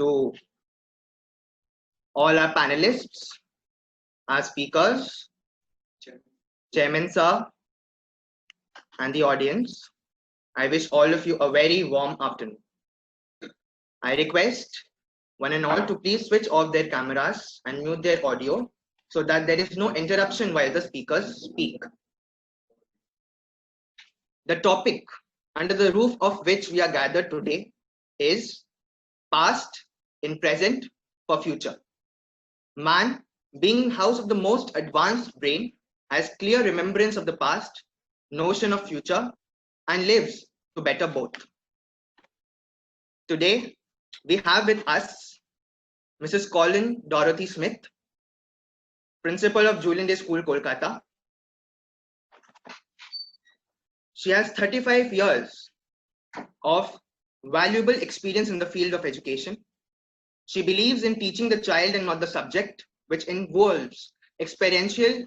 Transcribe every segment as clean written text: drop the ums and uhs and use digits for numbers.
to all our panelists, our speakers, Chairman Sir, and the audience. I wish all of you a very warm afternoon. I request one and all to please switch off their cameras and mute their audio so that there is no interruption while the speakers speak. The topic under the roof of which we are gathered today is past in present for future. Man, being house of the most advanced brain, has clear remembrance of the past, notion of future, and lives to better both. Today, we have with us Mrs. Colleen Dorothy Smith, Principal of Julien Day School, Kolkata. She has 35 years of valuable experience in the field of education. She believes in teaching the child and not the subject, which involves experiential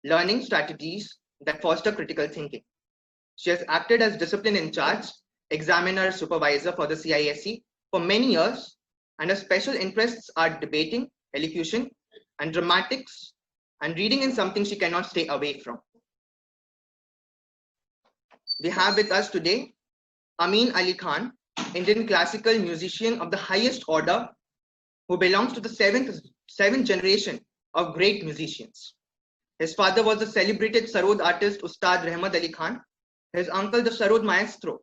learning strategies that foster critical thinking. She has acted as discipline in charge, examiner supervisor for the CISE for many years, and her special interests are debating, elocution, and dramatics, and reading is something she cannot stay away from. We have with us today Ameen Ali Khan, Indian classical musician of the highest order, who belongs to the seventh generation of great musicians. His father was the celebrated Sarod artist Ustad Ali Khan. His uncle, the Sarod Maestro,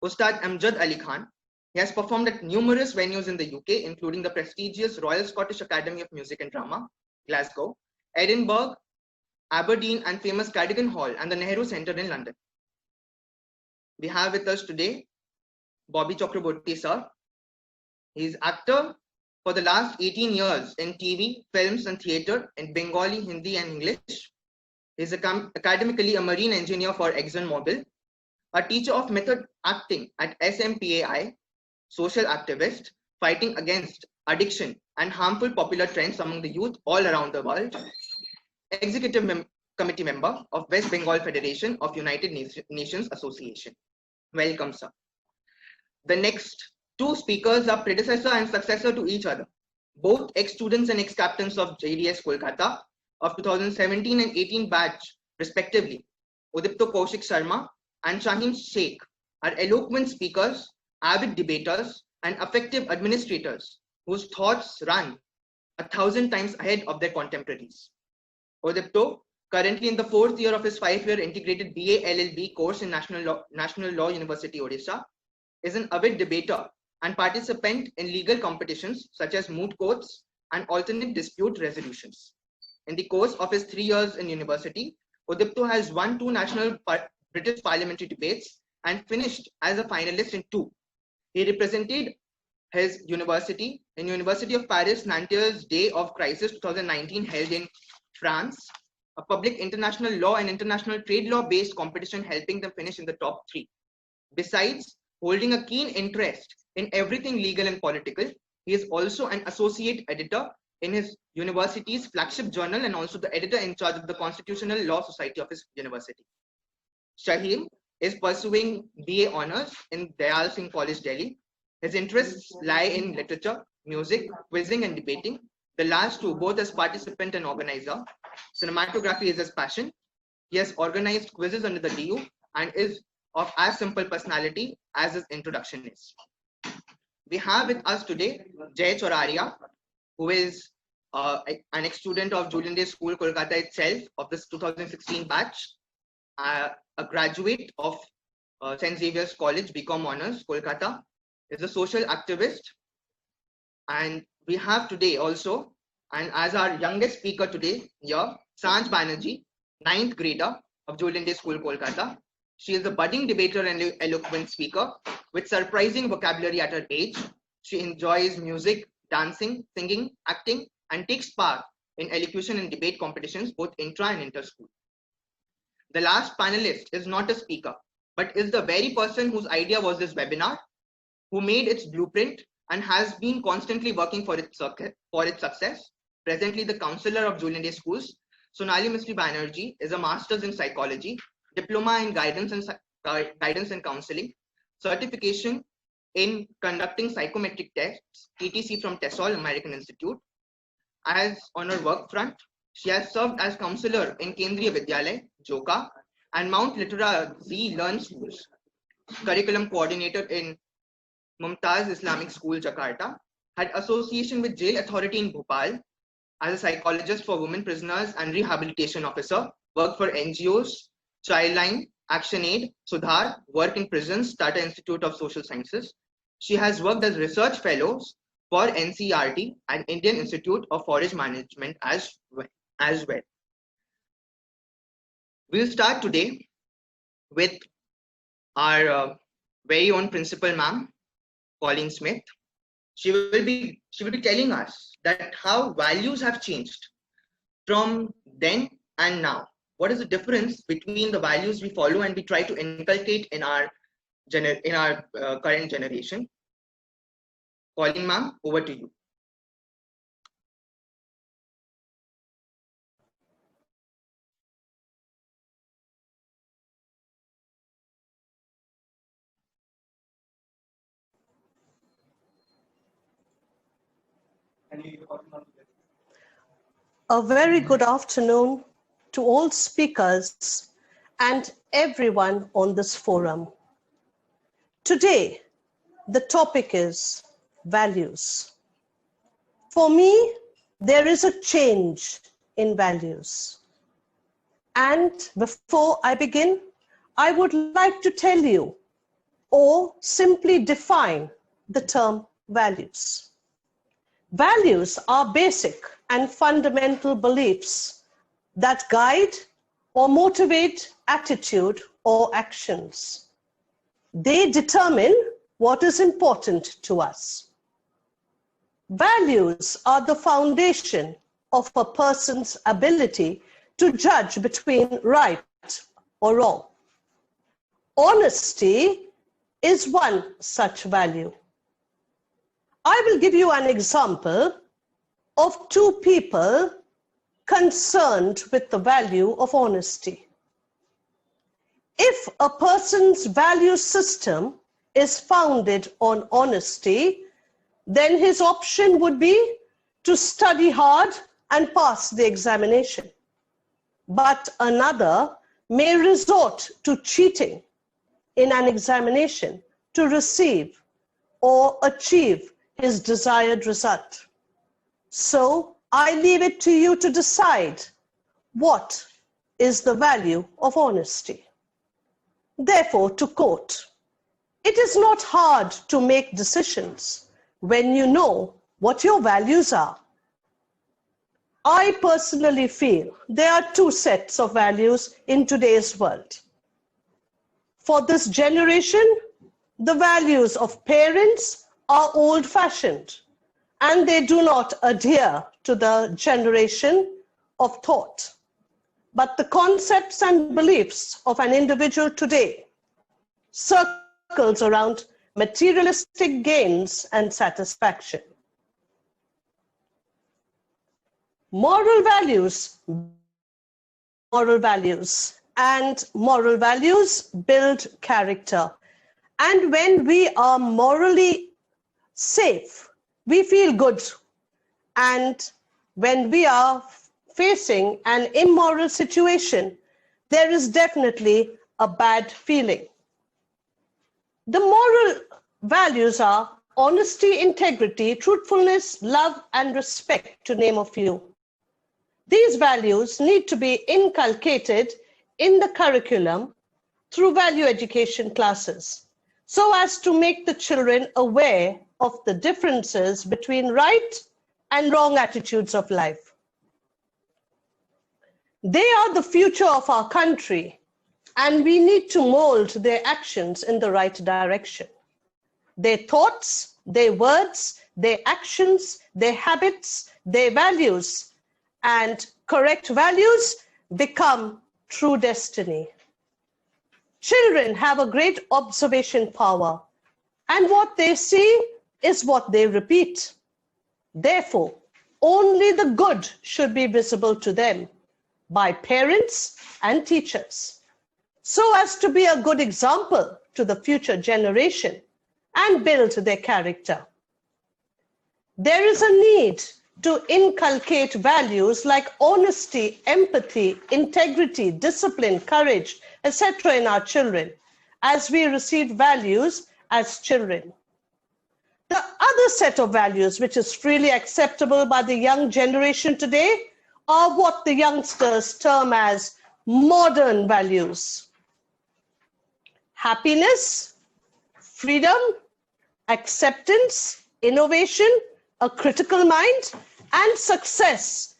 Ustad Amjad Ali Khan. He has performed at numerous venues in the UK, including the prestigious Royal Scottish Academy of Music and Drama, Glasgow, Edinburgh, Aberdeen, and famous Cadogan Hall and the Nehru Centre in London. We have with us today Bobby Chakraborty sir. He is actor for the last 18 years in TV, films, and theatre in Bengali, Hindi, and English. He is academically a marine engineer for ExxonMobil, a teacher of method acting at SMPAI, social activist fighting against addiction and harmful popular trends among the youth all around the world, executive committee member of West Bengal Federation of United Nations Association. Welcome, sir. The next two speakers are predecessor and successor to each other, both ex-students and ex-captains of JDS Kolkata of 2017 and 18 batch respectively. Udipto Kaushik Sharma and Shaheen Sheikh are eloquent speakers, avid debaters, and effective administrators whose thoughts run 1,000 times ahead of their contemporaries. Udipto, currently in the 4th year of his 5-year integrated BA LLB course in National Law University, Odisha, is an avid debater and participant in legal competitions such as moot courts and alternate dispute resolutions. In the course of his 3 years in university, Udipto has won 2 national British parliamentary debates and finished as a finalist in 2. He represented his university in University of Paris Nantier's Day of Crisis 2019 held in France, a public international law and international trade law based competition helping them finish in the top 3. Besides holding a keen interest in everything legal and political, he is also an associate editor in his university's flagship journal and also the editor in charge of the Constitutional Law Society of his university. Shaheen is pursuing BA honors in Dayal Singh College, Delhi. His interests lie in literature, music, quizzing, and debating. The last two, both as participant and organizer. Cinematography is his passion. He has organized quizzes under the DU and is of as simple personality as his introduction is. We have with us today Jay Choraria, who is an ex-student of Julien Day School, Kolkata itself, of this 2016 batch, a graduate of St. Xavier's College, BCom Honors, Kolkata, is a social activist. And we have today also, and as our youngest speaker today here, Sonali Banerjee, 9th grader of Julien Day School, Kolkata. She is a budding debater and eloquent speaker with surprising vocabulary at her age. She enjoys music, dancing, singing, acting, and takes part in elocution and debate competitions, both intra and inter-school. The last panelist is not a speaker, but is the very person whose idea was this webinar, who made its blueprint and has been constantly working for its success. Presently the counselor of Julien Day Schools, Sonali Banerjee, is a master's in psychology, diploma in guidance and counseling, certification in conducting psychometric tests, etc. from TESOL American Institute. As on her work front, she has served as counselor in Kendriya Vidyalay, Joka, and Mount Litera Z Learn Schools, curriculum coordinator in Mumtaz Islamic School, Jakarta, had association with Jail Authority in Bhopal as a psychologist for women prisoners and rehabilitation officer, worked for NGOs, Childline, ActionAid, Sudhar, work in prisons, Tata Institute of Social Sciences. She has worked as research fellows for NCERT and Indian Institute of Forest Management as well. We'll start today with our very own principal ma'am, Colleen Smith. She will be telling us that how values have changed from then and now. What is the difference between the values we follow and we try to inculcate in our current generation? Colleen ma'am, over to you. A very good afternoon to all speakers and everyone on this forum. Today, the topic is values. For me, there is a change in values. And before I begin, I would like to tell you or simply define the term values. Values are basic and fundamental beliefs that guide or motivate attitude or actions. They determine what is important to us. Values are the foundation of a person's ability to judge between right or wrong. Honesty is one such value. I will give you an example of two people concerned with the value of honesty. If a person's value system is founded on honesty, then his option would be to study hard and pass the examination. But another may resort to cheating in an examination to receive or achieve his desired result. So I leave it to you to decide what is the value of honesty. Therefore, to quote, "It is not hard to make decisions when you know what your values are." I personally feel there are two sets of values in today's world. For this generation, the values of parents are old-fashioned and they do not adhere to the generation of thought. But the concepts and beliefs of an individual today circles around materialistic gains and satisfaction. Moral values and moral values build character. And when we are morally safe, we feel good. And when we are facing an immoral situation, there is definitely a bad feeling. The moral values are honesty, integrity, truthfulness, love, and respect, to name a few. These values need to be inculcated in the curriculum through value education classes, so as to make the children aware of the differences between right and wrong attitudes of life. They are the future of our country, and we need to mold their actions in the right direction. Their thoughts, their words, their actions, their habits, their values, and correct values become true destiny. Children have a great observation power, and what they see is what they repeat. Therefore, only the good should be visible to them by parents and teachers, so as to be a good example to the future generation and build their character. There is a need to inculcate values like honesty, empathy, integrity, discipline, courage, etc. in our children as we receive values as children. The other set of values which is freely acceptable by the young generation today are what the youngsters term as modern values. Happiness, freedom, acceptance, innovation, a critical mind, and success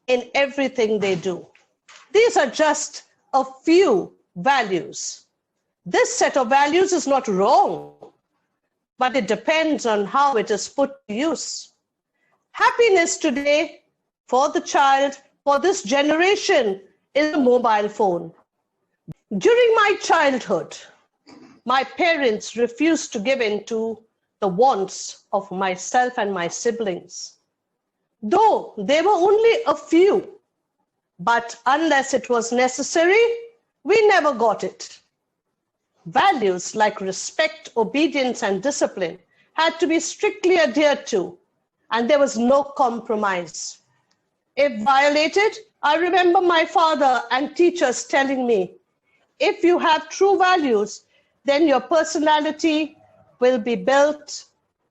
in everything they do. These are just a few values. This set of values is not wrong, but it depends on how it is put to use. Happiness today for the child, for this generation, is a mobile phone. During my childhood, my parents refused to give in to the wants of myself and my siblings. Though there were only a few, but unless it was necessary, we never got it. Values like respect, obedience, and discipline had to be strictly adhered to, and there was no compromise. If violated, I remember my father and teachers telling me, if you have true values, then your personality will be built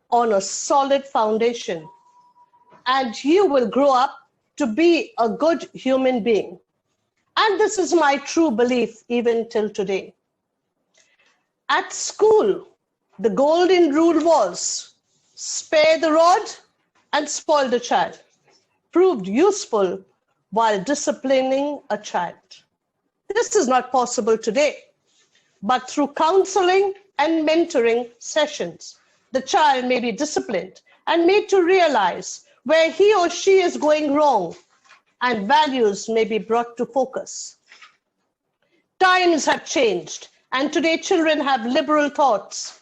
on a solid foundation, and you will grow up to be a good human being. And this is my true belief even till today. At school, the golden rule was spare the rod and spoil the child, proved useful while disciplining a child. This is not possible today, but through counseling and mentoring sessions, the child may be disciplined and made to realize where he or she is going wrong, and values may be brought to focus. Times have changed, and today children have liberal thoughts.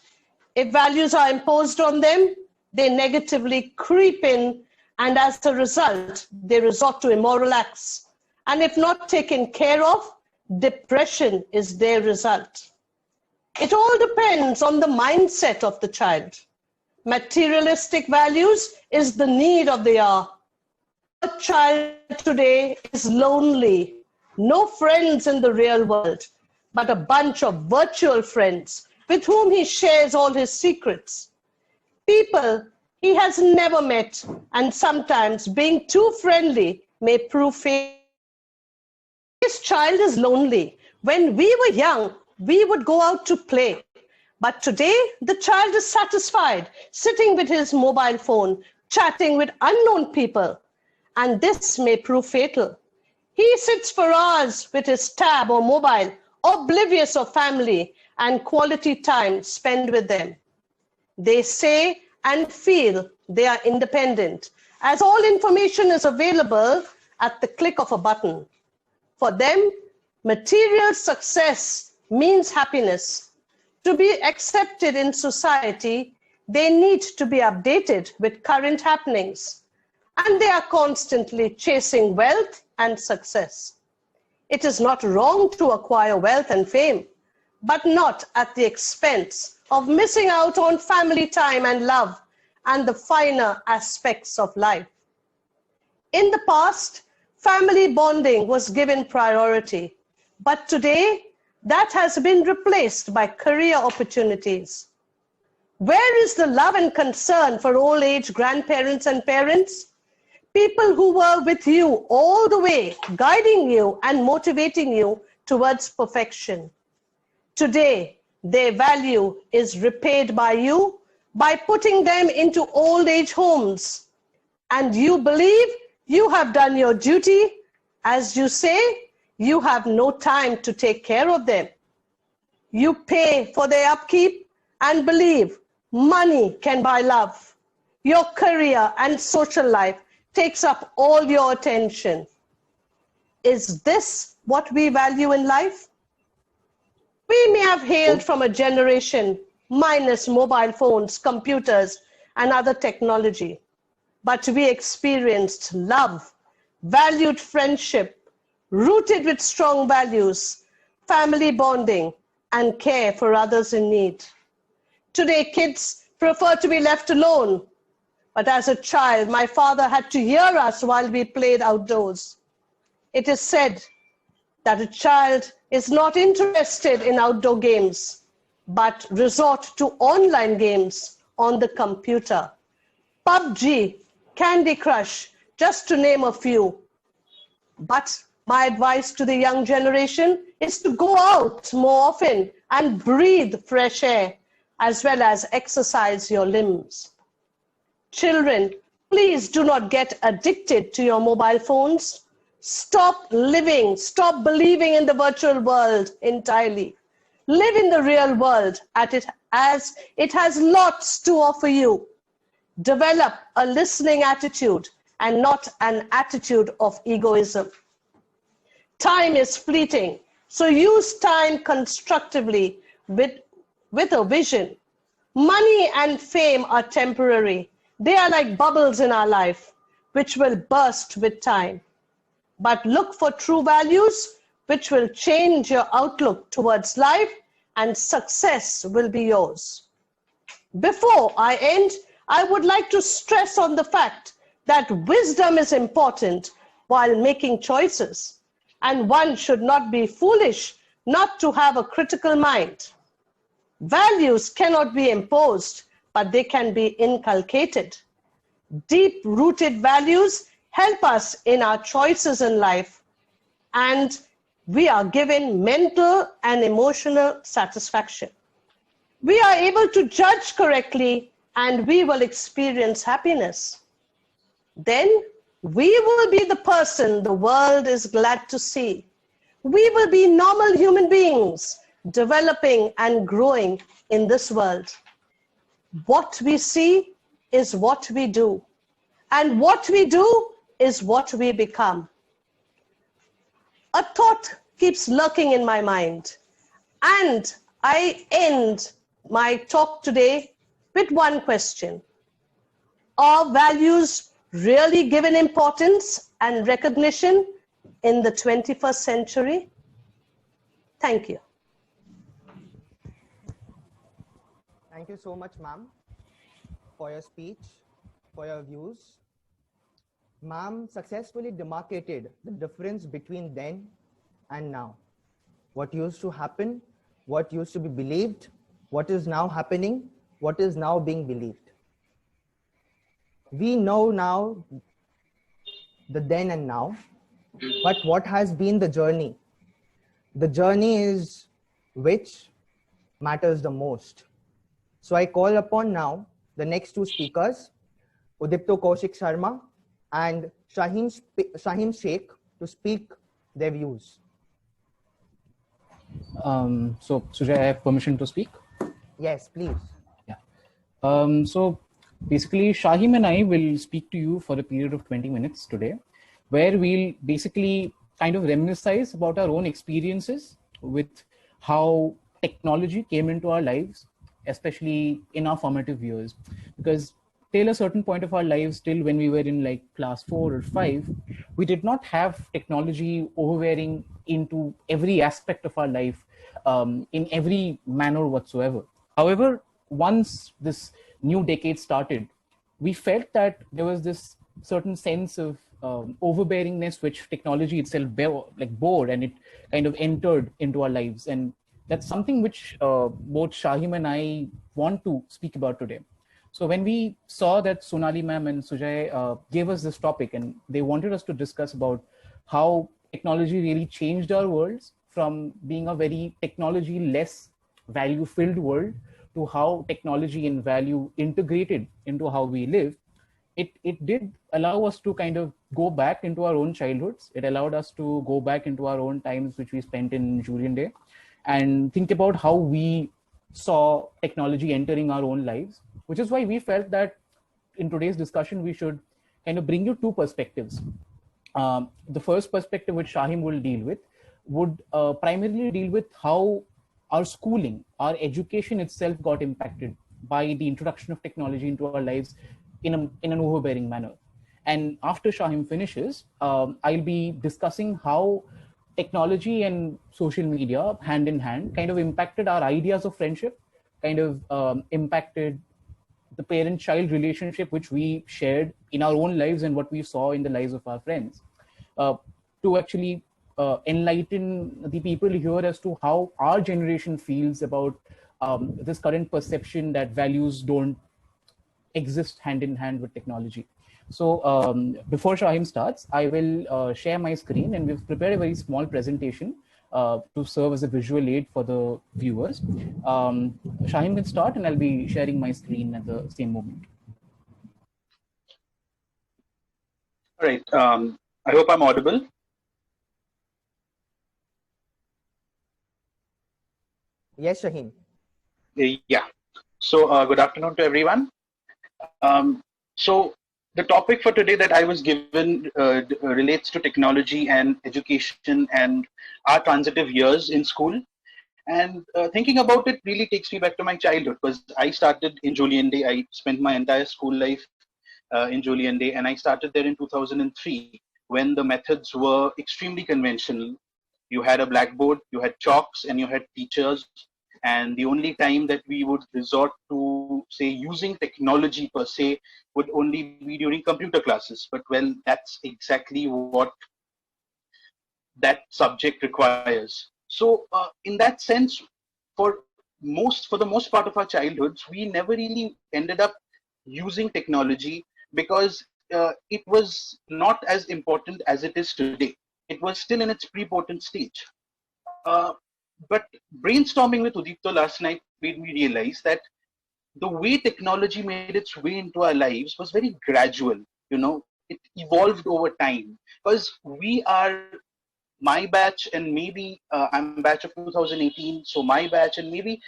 If values are imposed on them, they negatively creep in, and as a result, they resort to immoral acts. And if not taken care of, depression is their result. It all depends on the mindset of the child. Materialistic values is the need of the hour. A child today is lonely, no friends in the real world, but a bunch of virtual friends with whom he shares all his secrets. People he has never met, and sometimes being too friendly may prove fatal. This child is lonely. When we were young, we would go out to play. But today, the child is satisfied, sitting with his mobile phone, chatting with unknown people, and this may prove fatal. He sits for hours with his tab or mobile, oblivious of family and quality time spent with them. They say and feel they are independent, as all information is available at the click of a button. For them, material success means happiness. To be accepted in society, they need to be updated with current happenings, and they are constantly chasing wealth and success. It is not wrong to acquire wealth and fame, but not at the expense of missing out on family time and love and the finer aspects of life. In the past, family bonding was given priority, but today that has been replaced by career opportunities. Where is the love and concern for old age grandparents and parents? People who were with you all the way, guiding you and motivating you towards perfection. Today, their value is repaid by you by putting them into old age homes. And you believe you have done your duty. As you say, you have no time to take care of them. You pay for their upkeep and believe money can buy love. Your career and social life takes up all your attention. Is this what we value in life? We may have hailed from a generation minus mobile phones, computers, and other technology, but we experienced love, valued friendship, rooted with strong values, family bonding, and care for others in need. Today, kids prefer to be left alone. But as a child, my father had to hear us while we played outdoors. It is said that a child is not interested in outdoor games, but resort to online games on the computer. PUBG, Candy Crush, just to name a few. But my advice to the young generation is to go out more often and breathe fresh air, as well as exercise your limbs. Children, please do not get addicted to your mobile phones. Stop living, stop believing in the virtual world entirely. Live in the real world as it has lots to offer you. Develop a listening attitude and not an attitude of egoism. Time is fleeting, so use time constructively with a vision. Money and fame are temporary. They are like bubbles in our life, which will burst with time. But look for true values, which will change your outlook towards life, and success will be yours. Before I end, I would like to stress on the fact that wisdom is important while making choices, and one should not be foolish not to have a critical mind. Values cannot be imposed, but they can be inculcated. Deep-rooted values help us in our choices in life, and we are given mental and emotional satisfaction. We are able to judge correctly, and we will experience happiness. Then we will be the person the world is glad to see. We will be normal human beings, developing and growing in this world. What we see is what we do, and what we do is what we become. A thought keeps lurking in my mind, and I end my talk today with one question. Are values really given importance and recognition in the 21st century? Thank you. Thank you so much, ma'am, for your speech, for your views. Ma'am successfully demarcated the difference between then and now. What used to happen, what used to be believed, what is now happening, what is now being believed. We know now the then and now, but what has been the journey? The journey is which matters the most. So I call upon now the next two speakers, Udipto Kaushik Sharma and Shaheen Sheikh, to speak their views. So Sujay, I have permission to speak? Yes, please. Yeah. So basically, Shaheen and I will speak to you for a period of 20 minutes today, where we'll basically kind of reminisce about our own experiences with how technology came into our lives, especially in our formative years. Because till a certain point of our lives, till when we were in like class 4 or 5, we did not have technology overbearing into every aspect of our life in every manner whatsoever. However, once this new decade started, we felt that there was this certain sense of overbearingness which technology itself bore, and it kind of entered into our lives. And that's something which both Shaheen and I want to speak about today. So when we saw that Sonali ma'am and Sujay gave us this topic, and they wanted us to discuss about how technology really changed our worlds from being a very technology-less, value-filled world to how technology and value integrated into how we live, it did allow us to kind of go back into our own childhoods. It allowed us to go back into our own times, which we spent in Julien Day, and think about how we saw technology entering our own lives, which is why we felt that in today's discussion, we should kind of bring you two perspectives. The first perspective, which Shaheen will deal with, would primarily deal with how our schooling, our education itself got impacted by the introduction of technology into our lives in an overbearing manner. And after Shaheen finishes, I'll be discussing how technology and social media, hand in hand, kind of impacted our ideas of friendship, kind of impacted the parent-child relationship which we shared in our own lives and what we saw in the lives of our friends, to actually enlighten the people here as to how our generation feels about this current perception that values don't exist hand in hand with technology. So before Shahim starts, I will share my screen, and we've prepared a very small presentation to serve as a visual aid for the viewers. Shahim can start, and I'll be sharing my screen at the same moment. All right. I hope I'm audible. Yes, Shaheen. Yeah. So good afternoon to everyone. So the topic for today that I was given relates to technology and education and our transitive years in school. And thinking about it really takes me back to my childhood, because I started in Julien Day. I spent my entire school life in Julien Day, and I started there in 2003 when the methods were extremely conventional. You had a blackboard, you had chalks, and you had teachers. And the only time that we would resort to, say, using technology per se would only be during computer classes. But well, that's exactly what that subject requires. So in that sense, for the most part of our childhoods, we never really ended up using technology because it was not as important as it is today. It was still in its pre-potent stage. But brainstorming with Udipto last night made me realize that the way technology made its way into our lives was very gradual. You know, it evolved over time, because we are my batch, and maybe I'm batch of 2018. So my batch and maybe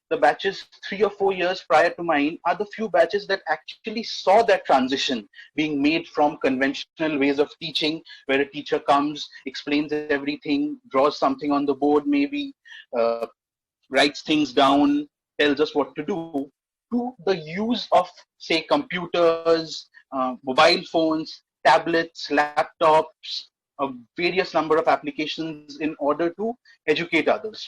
the batches 3 or 4 years prior to mine are the few batches that actually saw that transition being made from conventional ways of teaching, where a teacher comes, explains everything, draws something on the board, maybe writes things down, tells us what to do, to the use of, say, computers, mobile phones, tablets, laptops, a various number of applications in order to educate others.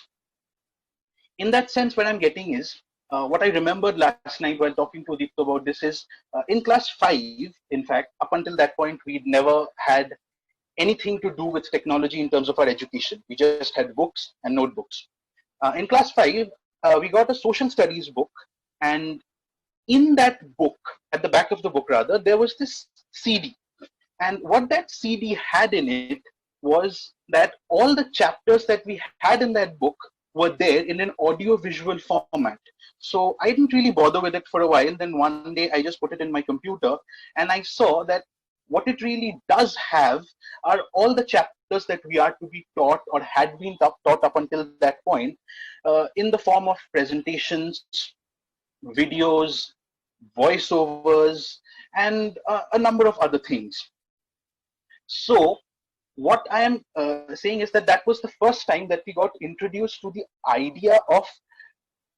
In that sense, what I'm getting is, what I remembered last night while talking to Deepto about this is, in class 5, in fact, up until that point, we'd never had anything to do with technology in terms of our education. We just had books and notebooks. In class 5, we got a social studies book, and in that book, at the back of the book rather, there was this CD. And what that CD had in it was that all the chapters that we had in that book were there in an audio-visual format. So I didn't really bother with it for a while. Then one day I just put it in my computer, and I saw that what it really does have are all the chapters that we are to be taught or had been taught up until that point, in the form of presentations, videos, voiceovers, and a number of other things. So what I am saying is that that was the first time that we got introduced to the idea of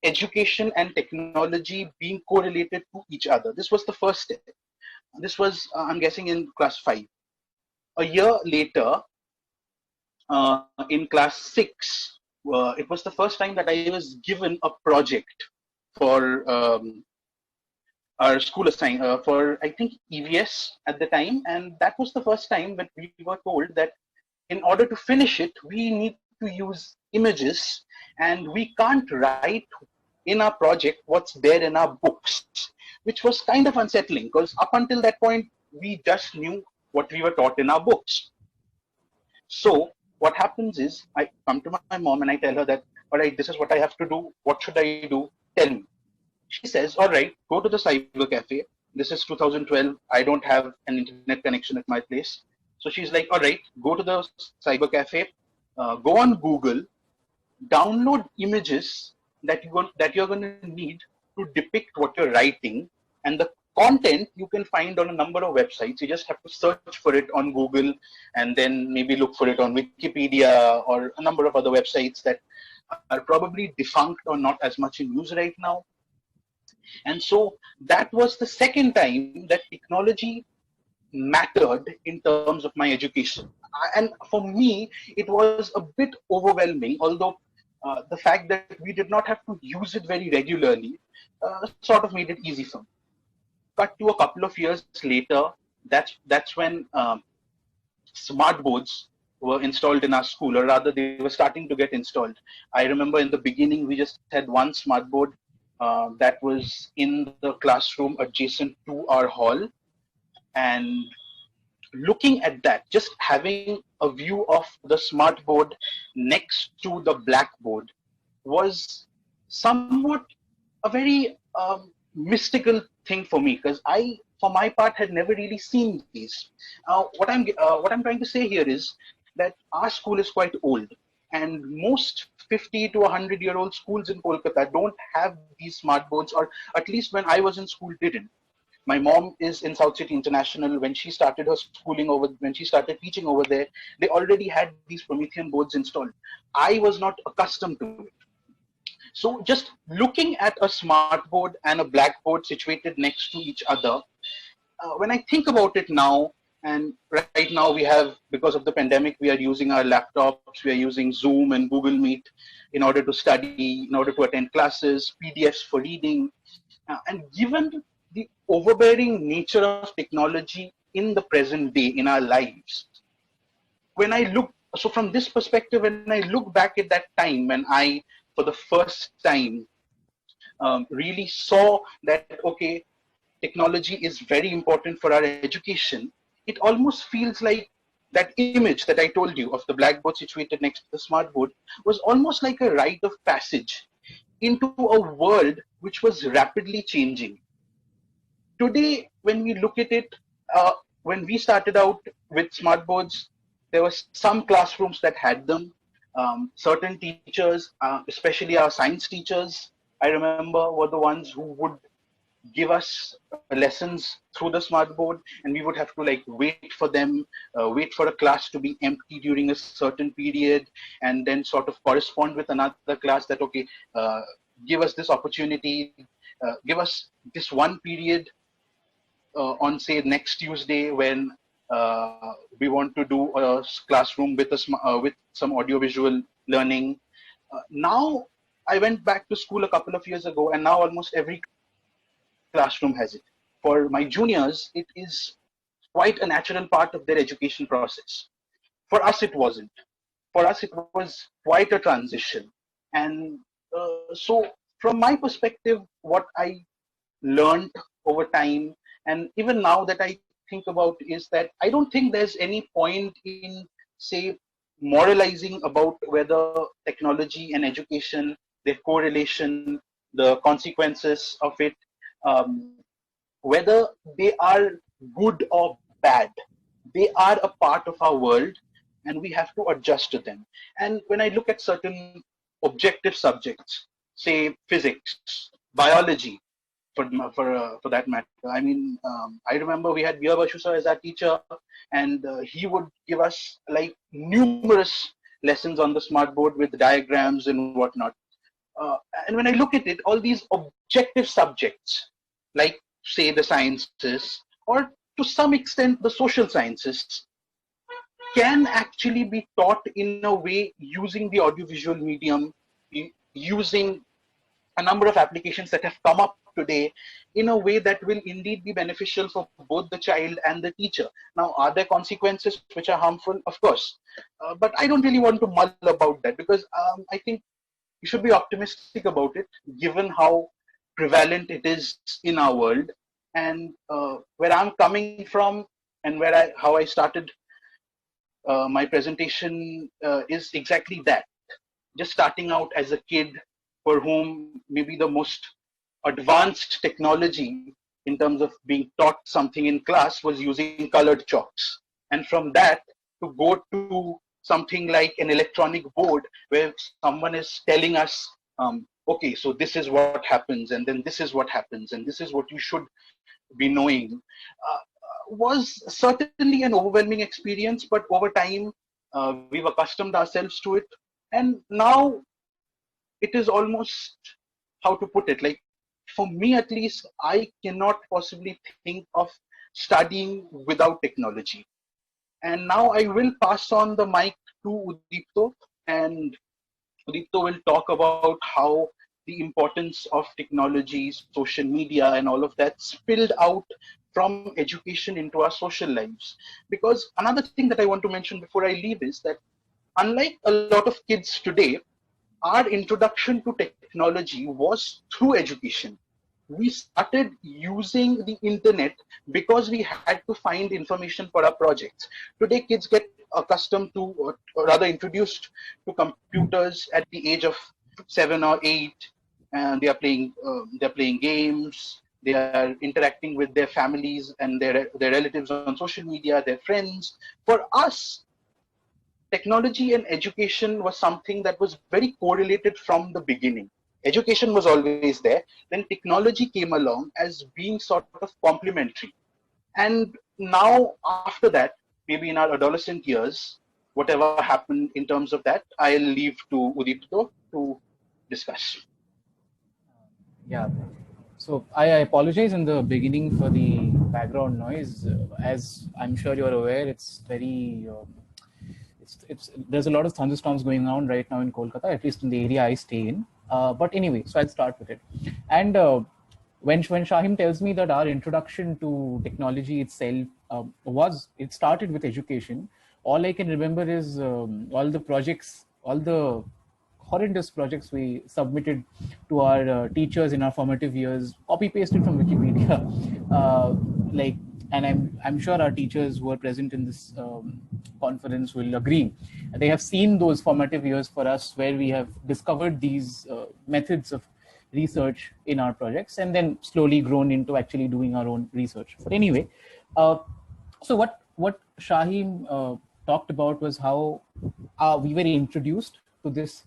education and technology being correlated to each other. This was the first step. This was, I'm guessing, in class 5. A year later, in class 6, it was the first time that I was given a project for our school assignment for, I think, EVS at the time. And that was the first time that we were told that in order to finish it, we need to use images, and we can't write in our project what's there in our books, which was kind of unsettling, because up until that point, we just knew what we were taught in our books. So what happens is, I come to my mom and I tell her that, all right, this is what I have to do. What should I do? Tell me. She says, all right, go to the cyber cafe. This is 2012. I don't have an internet connection at my place. So she's like, all right, go to the cyber cafe, go on Google, download images that you're going to need to depict what you're writing, and the content you can find on a number of websites. You just have to search for it on Google, and then maybe look for it on Wikipedia or a number of other websites that are probably defunct or not as much in use right now. And so that was the second time that technology mattered in terms of my education. And for me, it was a bit overwhelming, although the fact that we did not have to use it very regularly sort of made it easy for me. Cut to a couple of years later, that's when smart boards were installed in our school, or rather they were starting to get installed. I remember in the beginning we just had one smart board that was in the classroom adjacent to our hall, and looking at that, just having a view of the smart board next to the blackboard was somewhat a very mystical thing for me, because I, for my part, had never really seen these. What I'm trying to say here is that our school is quite old, and most 50 to 100-year-old schools in Kolkata don't have these smart boards, or at least when I was in school, didn't. My mom is in South City International. When she started her schooling when she started teaching over there, they already had these Promethean boards installed. I was not accustomed to it. So just looking at a smart board and a blackboard situated next to each other, when I think about it now, and right now we have, because of the pandemic, we are using our laptops, we are using Zoom and Google Meet in order to study, in order to attend classes, PDFs for reading. And given the overbearing nature of technology in the present day in our lives, when I look, so from this perspective, when I look back at that time when I, for the first time, really saw that, okay, technology is very important for our education, it almost feels like that image that I told you of the blackboard situated next to the smartboard was almost like a rite of passage into a world which was rapidly changing. Today, when we look at it, when we started out with smartboards, there were some classrooms that had them. Certain teachers, especially our science teachers, I remember, were the ones who would give us lessons through the smartboard, and we would have to like wait for them, wait for a class to be empty during a certain period, and then sort of correspond with another class that, okay, give us this opportunity, give us this one period on say next Tuesday when we want to do a classroom with with some audiovisual learning. Now I went back to school a couple of years ago, and now almost every classroom has it. For my juniors, it is quite a natural part of their education process. For us, it wasn't. For us, it was quite a transition. And so, from my perspective, what I learned over time, and even now that I think about, is that I don't think there's any point in, say, moralizing about whether technology and education, their correlation, the consequences of it, um, whether they are good or bad. They are a part of our world, and we have to adjust to them. And when I look at certain objective subjects, say physics, biology, for that matter. I mean, I remember we had Veer sir as our teacher, and he would give us like numerous lessons on the smartboard with diagrams and whatnot. And when I look at it, all these objective subjects, like say the sciences, or to some extent the social sciences, can actually be taught in a way using the audiovisual medium, using a number of applications that have come up today in a way that will indeed be beneficial for both the child and the teacher. Now, are there consequences which are harmful? Of course. But I don't really want to mull about that, because I think you should be optimistic about it, given how prevalent it is in our world. And where I'm coming from, and how I started my presentation is exactly that. Just starting out as a kid for whom maybe the most advanced technology in terms of being taught something in class was using colored chalks. And from that to go to something like an electronic board where someone is telling us, okay, so this is what happens, and then this is what happens, and this is what you should be knowing, was certainly an overwhelming experience. But over time, we've accustomed ourselves to it. And now it is almost, how to put it, like, for me at least, I cannot possibly think of studying without technology. And now I will pass on the mic to Udipto, and Udipto will talk about how the importance of technology, social media, and all of that spilled out from education into our social lives. Because another thing that I want to mention before I leave is that unlike a lot of kids today, our introduction to technology was through education. We started using the internet because we had to find information for our projects. Today, kids get accustomed to, or rather introduced to computers at the age of 7 or 8, and they're playing games. They are interacting with their families and their relatives on social media, their friends. For us, technology and education was something that was very correlated from the beginning. Education was always there. Then technology came along as being sort of complementary. And now, after that, maybe in our adolescent years, whatever happened in terms of that, I'll leave to Udipto to discuss. Yeah. So I apologize in the beginning for the background noise. As I'm sure you're aware, it's very there's a lot of thunderstorms going on right now in Kolkata, at least in the area I stay in. But anyway, so I'll start with it. And when Shahim tells me that our introduction to technology itself it started with education, all I can remember is all the projects, all the horrendous projects we submitted to our teachers in our formative years, copy pasted from Wikipedia, and I'm sure our teachers who are present in this conference will agree. They have seen those formative years for us where we have discovered these methods of research in our projects and then slowly grown into actually doing our own research. But anyway, so what Shahim talked about was how we were introduced to this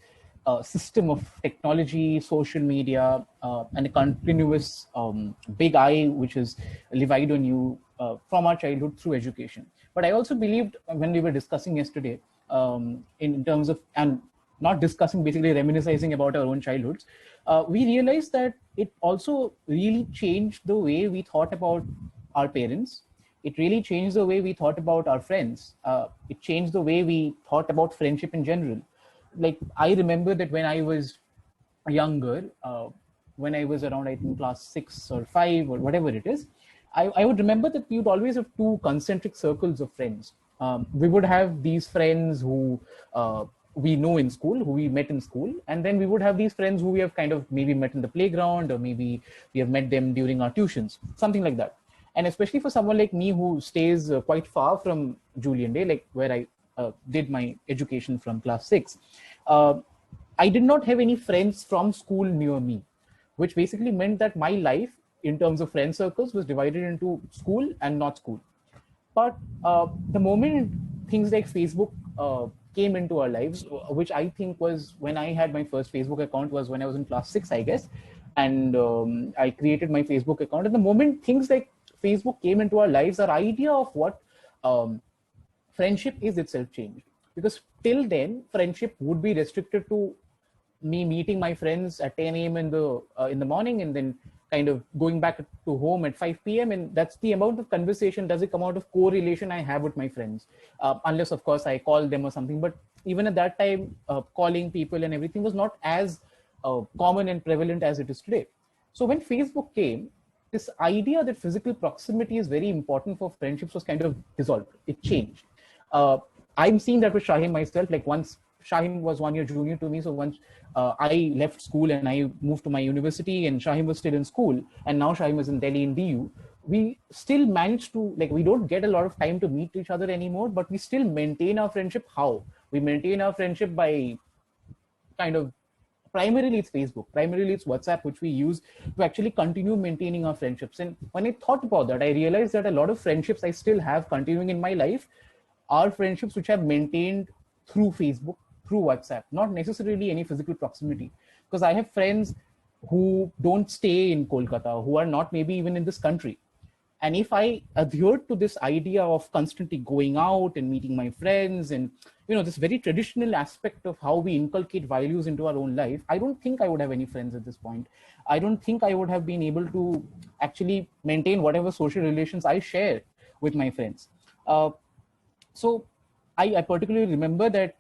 system of technology, social media, and a continuous big eye which is levied on you from our childhood through education. But I also believed when we were discussing yesterday in terms of, and not discussing, basically reminiscing about our own childhoods, we realized that it also really changed the way we thought about our parents. It really changed the way we thought about our friends. It changed the way we thought about friendship in general. Like, I remember that when I was younger, when I was around, I think, class 6 or 5 or whatever it is, I would remember that we would always have two concentric circles of friends. We would have these friends who we know in school, who we met in school, and then we would have these friends who we have kind of maybe met in the playground, or maybe we have met them during our tuitions, something like that. And especially for someone like me who stays quite far from Julien Day, like where I did my education from class 6, I did not have any friends from school near me, which basically meant that my life in terms of friend circles was divided into school and not school. But the moment things like Facebook came into our lives, which I think was when I had my first Facebook account, was when I was in class 6, I guess. And I created my Facebook account. And the moment things like Facebook came into our lives, our idea of what friendship is itself changed. Because till then, friendship would be restricted to me meeting my friends at 10 a.m. in the morning, and then kind of going back to home at 5 p.m. And that's the amount of conversation, does it come out of correlation I have with my friends, unless of course I call them or something. But even at that time, calling people and everything was not as common and prevalent as it is today. So when Facebook came, this idea that physical proximity is very important for friendships was kind of dissolved. It changed. I'm seeing that with Shahim myself. Like, once Shahim was 1 year junior to me, so once I left school and I moved to my university, and Shahim was still in school, and now Shahim is in Delhi in DU, we still manage to, like, we don't get a lot of time to meet each other anymore, but we still maintain our friendship. How? We maintain our friendship by kind of, primarily it's Facebook, primarily it's WhatsApp, which we use to actually continue maintaining our friendships. And when I thought about that, I realized that a lot of friendships I still have continuing in my life are friendships which I've maintained through Facebook, through WhatsApp, not necessarily any physical proximity. Because I have friends who don't stay in Kolkata, who are not maybe even in this country. And if I adhered to this idea of constantly going out and meeting my friends, and this very traditional aspect of how we inculcate values into our own life, I don't think I would have any friends at this point. I don't think I would have been able to actually maintain whatever social relations I share with my friends. So I particularly remember that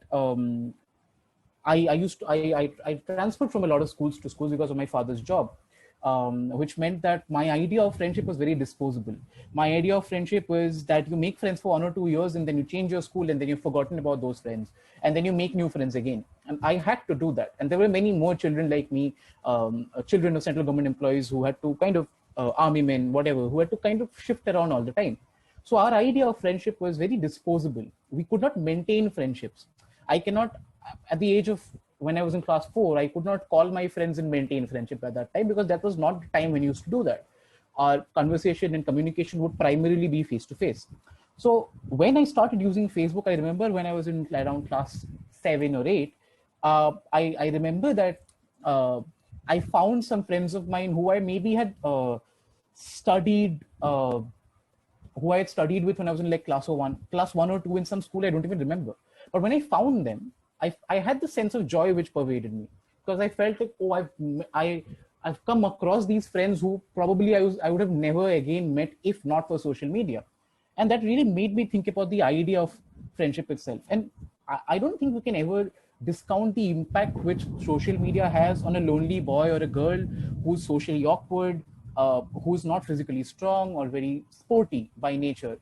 I transferred from a lot of schools to schools because of my father's job, which meant that my idea of friendship was very disposable. My idea of friendship was that you make friends for 1 or 2 years and then you change your school and then you've forgotten about those friends and then you make new friends again. And I had to do that. And there were many more children like me, children of central government employees who had to kind of, army men, whatever, who had to kind of shift around all the time. So our idea of friendship was very disposable. We could not maintain friendships. I cannot, at the age of when I was in class 4, I could not call my friends and maintain friendship at that time because that was not the time when we used to do that. Our conversation and communication would primarily be face to face. So when I started using Facebook, I remember when I was in around class 7 or 8, I remember that I found some friends of mine who I maybe had studied who I had studied with when I was in like class 1 or 2 in some school. I don't even remember. But when I found them, I had the sense of joy which pervaded me because I felt like, oh, I've come across these friends who probably I would have never again met if not for social media. And that really made me think about the idea of friendship itself. And I don't think we can ever discount the impact which social media has on a lonely boy or a girl who's socially awkward, who's not physically strong or very sporty by nature.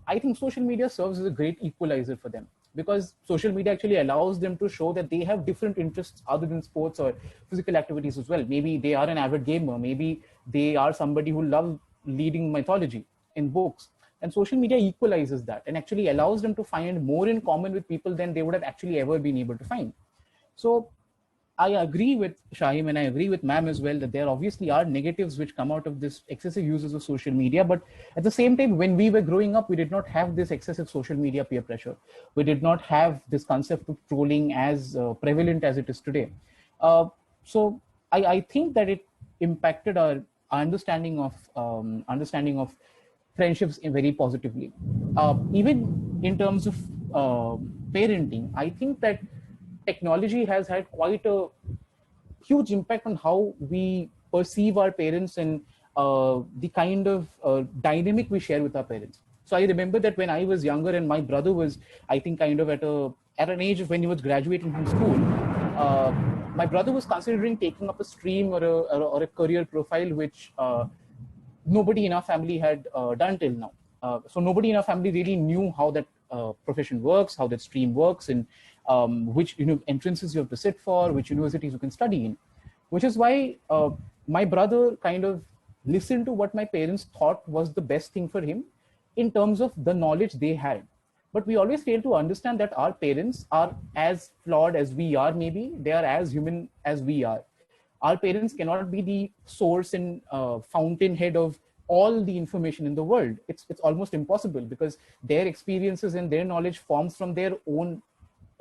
I think social media serves as a great equalizer for them because social media actually allows them to show that they have different interests other than sports or physical activities as well. Maybe they are an avid gamer. Maybe they are somebody who loves reading mythology in books. And social media equalizes that and actually allows them to find more in common with people than they would have actually ever been able to find. So I agree with Shahim and I agree with Ma'am as well that there obviously are negatives which come out of this excessive uses of social media. But at the same time, when we were growing up, we did not have this excessive social media peer pressure. We did not have this concept of trolling as prevalent as it is today. So I think that it impacted our understanding of friendships very positively. Even in terms of parenting, I think that technology has had quite a huge impact on how we perceive our parents and the kind of dynamic we share with our parents. So I remember that when I was younger and my brother was, I think, kind of at an age of when he was graduating from school, my brother was considering taking up a stream or a career profile which nobody in our family had done till now. So nobody in our family really knew how that profession works, how that stream works, and which entrances you have to sit for, which universities you can study in. Which is why my brother kind of listened to what my parents thought was the best thing for him in terms of the knowledge they had. But we always fail to understand that our parents are as flawed as we are, maybe. They are as human as we are. Our parents cannot be the source and fountainhead of all the information in the world. It's almost impossible because their experiences and their knowledge forms from their own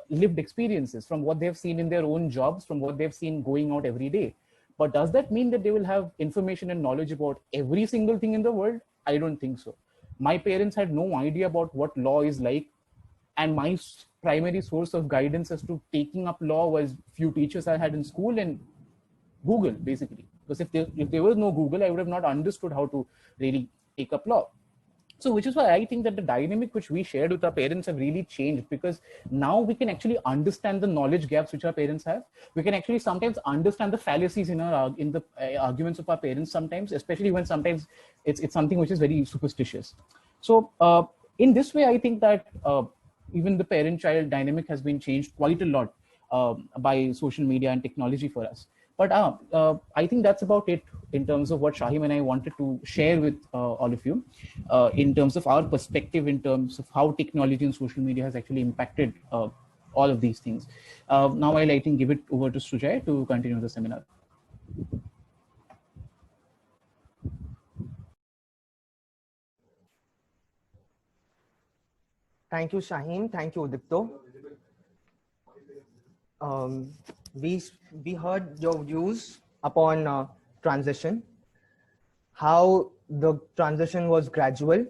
lived experiences, from what they've seen in their own jobs, from what they've seen going out every day. But does that mean that they will have information and knowledge about every single thing in the world? I don't think so. My parents had no idea about what law is like, and my primary source of guidance as to taking up law was few teachers I had in school and Google, basically. Because if there was no Google, I would have not understood how to really take up law. So which is why I think that the dynamic which we shared with our parents have really changed, because now we can actually understand the knowledge gaps which our parents have. We can actually sometimes understand the fallacies in the arguments of our parents sometimes, especially when sometimes it's something which is very superstitious. So in this way, I think that even the parent-child dynamic has been changed quite a lot by social media and technology for us. But I think that's about it in terms of what Shahim and I wanted to share with all of you in terms of our perspective, in terms of how technology and social media has actually impacted all of these things. Now I'll, I think, give it over to Sujay to continue the seminar. Thank you, Shaheen. Thank you, Udipto. We heard your views upon transition, how the transition was gradual,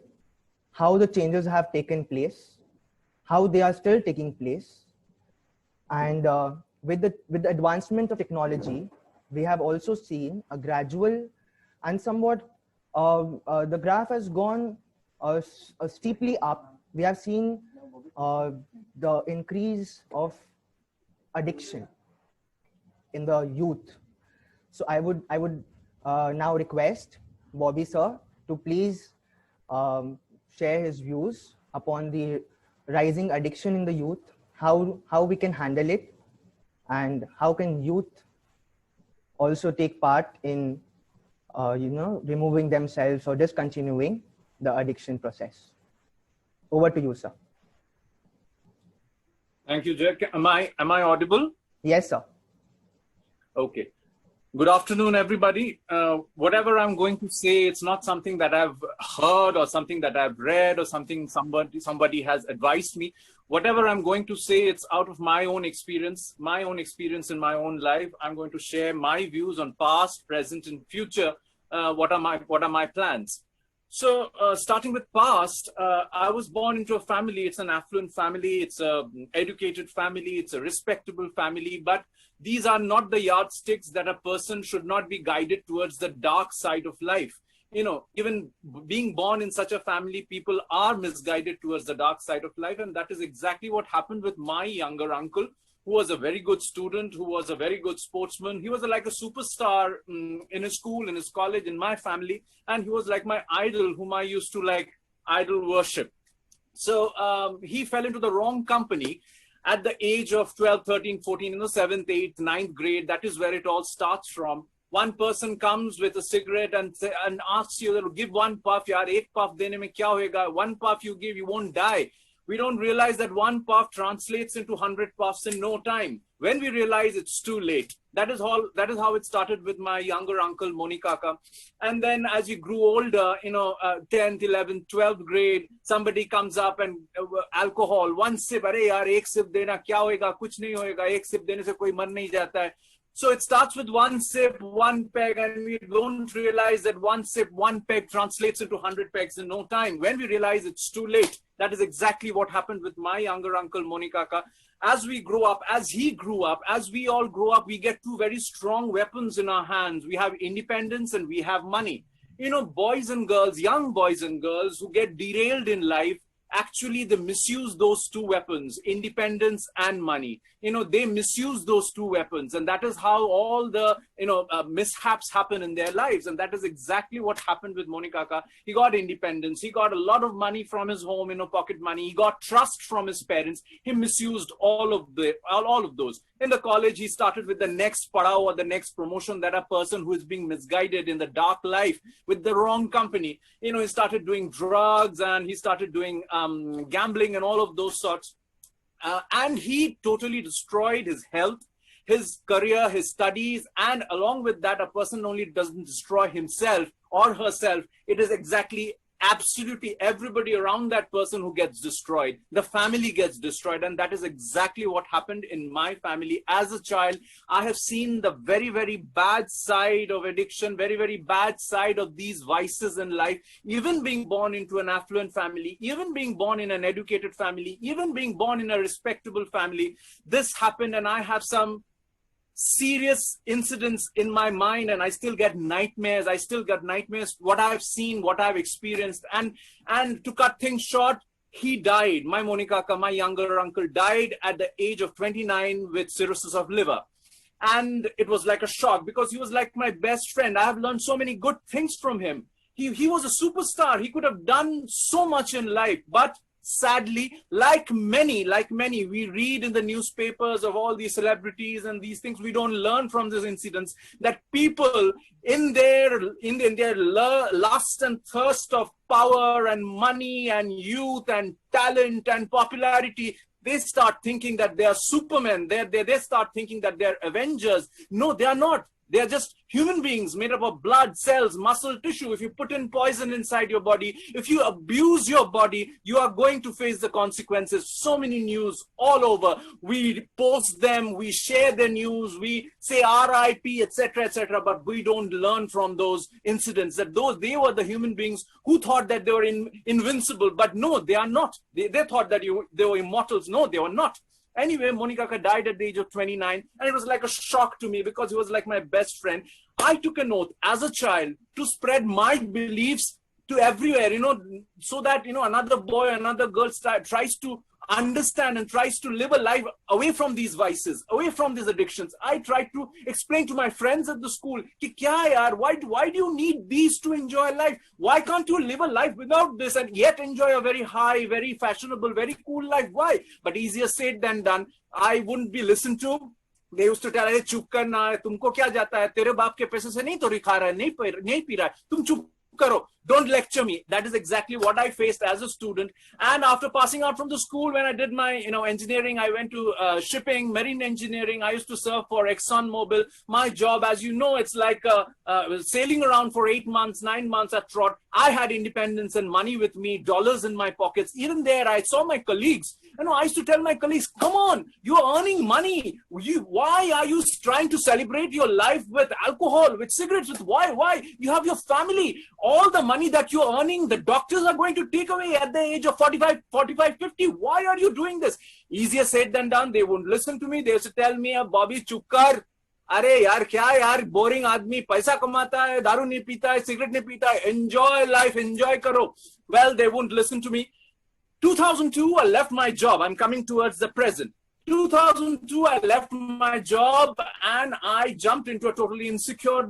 how the changes have taken place, how they are still taking place. And with the advancement of technology, we have also seen a gradual and somewhat, the graph has gone steeply up. We have seen the increase of addiction in the youth. So I would now request Bobby sir to please share his views upon the rising addiction in the youth, how we can handle it, and how can youth also take part in removing themselves or discontinuing the addiction process. Over to you, sir. Thank you, Jack. Am I audible? Yes, sir. Okay. Good afternoon, everybody. Whatever I'm going to say, it's not something that I've heard or something that I've read or something somebody has advised me. Whatever I'm going to say, it's out of my own experience in my own life. I'm going to share my views on past, present, and future. What are my plans? So starting with past, I was born into a family. It's an affluent family. It's an educated family. It's a respectable family. But these are not the yardsticks that a person should not be guided towards the dark side of life. You know, even being born in such a family, people are misguided towards the dark side of life. And that is exactly what happened with my younger uncle, who was a very good student, who was a very good sportsman. He was like a superstar in his school, in his college, in my family. And he was like my idol, whom I used to like idol worship. So he fell into the wrong company at the age of 12, 13, 14, in the 7th, 8th, 9th grade. That is where it all starts from. One person comes with a cigarette and asks you, give one puff, yaar, ek puff dene mein kya hoega? One puff you give, you won't die. We don't realize that one puff translates into 100 puffs in no time. When we realize, it's too late. That is how it started with my younger uncle, Moni Kaka. And then as he grew older, 10th, 11th, 12th grade, somebody comes up and alcohol, one sip, arey yaar, ek sip dena, kya hoega, kuch nahi hoega, ek sip dene se koi mar nahi jata hai. So it starts with one sip, one peg, and we don't realize that one sip, one peg translates into 100 pegs in no time. When we realize, it's too late. That is exactly what happened with my younger uncle, Moni Kaka. As we grow up, as he grew up, as we all grow up, we get two very strong weapons in our hands. We have independence and we have money. You know, boys and girls, young boys and girls who get derailed in life, actually they misuse those two weapons, independence and money. You know, they misuse those two weapons, and that is how all the mishaps happen in their lives. And that is exactly what happened with Moni Kaka. He got independence, he got a lot of money from his home, pocket money, he got trust from his parents. He misused all of those. In the college, he started with the next padao or the next promotion, that a person who is being misguided in the dark life with the wrong company. He started doing drugs and he started doing gambling and all of those sorts. And he totally destroyed his health, his career, his studies. And along with that, a person only doesn't destroy himself or herself. It is exactly absolutely everybody around that person who gets destroyed. The family gets destroyed. And that is exactly what happened in my family. As a child, I have seen the very, very bad side of addiction, very, very bad side of these vices in life. Even being born into an affluent family, even being born in an educated family, even being born in a respectable family, this happened. And I have some serious incidents in my mind, and I still get nightmares. What I've seen, what I've experienced. And to cut things short, he died. My Moni Kaka, my younger uncle, died at the age of 29 with cirrhosis of liver. And it was like a shock, because he was like my best friend. I have learned so many good things from him. He was a superstar. He could have done so much in life, but sadly, like many, we read in the newspapers of all these celebrities and these things. We don't learn from these incidents that people in their lust and thirst of power and money and youth and talent and popularity, they start thinking that they are supermen. They start thinking that they're Avengers. No, they are not. They are just human beings made up of blood, cells, muscle, tissue. If you put in poison inside your body, if you abuse your body, you are going to face the consequences. So many news all over. We post them, we share the news, we say RIP, etc., but we don't learn from those incidents, that they were the human beings who thought that they were invincible. But no, they are not. They thought that they were immortals. No, they were not. Anyway, Moni Kaka died at the age of 29, and it was like a shock to me, because he was like my best friend. I took an oath as a child to spread my beliefs to everywhere, so that, another boy, another girl tries to understand and tries to live a life away from these vices, away from these addictions. I try to explain to my friends at the school, ki kya yaar, why do you need these to enjoy life? Why can't you live a life without this and yet enjoy a very high, very fashionable, very cool life? Why? But easier said than done. I wouldn't be listened to. They used to tell, hey, chup karna, tumko kya jata hai, tere baap ke paise se nahi tori kha raha hai, nahi pi raha hai, tum chup karo, don't lecture me. That is exactly what I faced as a student. And after passing out from the school, when I did my engineering, I went to shipping, marine engineering. I used to serve for ExxonMobil. My job, as you know, it's like sailing around for 8 months, 9 months at trot. I had independence and money with me, dollars in my pockets. Even there, I saw my colleagues. I used to tell my colleagues, come on, you're earning money. Why are you trying to celebrate your life with alcohol, with cigarettes, with why? You have your family. All the money that you're earning, the doctors are going to take away at the age of 45, 50. Why are you doing this? Easier said than done. They wouldn't listen to me. They used to tell me, Bobby, chup kar. अरे यार क्या यार boring आदमी पैसा कमाता है दारू नहीं पीता है सिगरेट नहीं पीता है enjoy life enjoy करो. Well, they wouldn't listen to me. 2002 I left my job. I'm coming towards the present. 2002 I left my job and I jumped into a totally insecure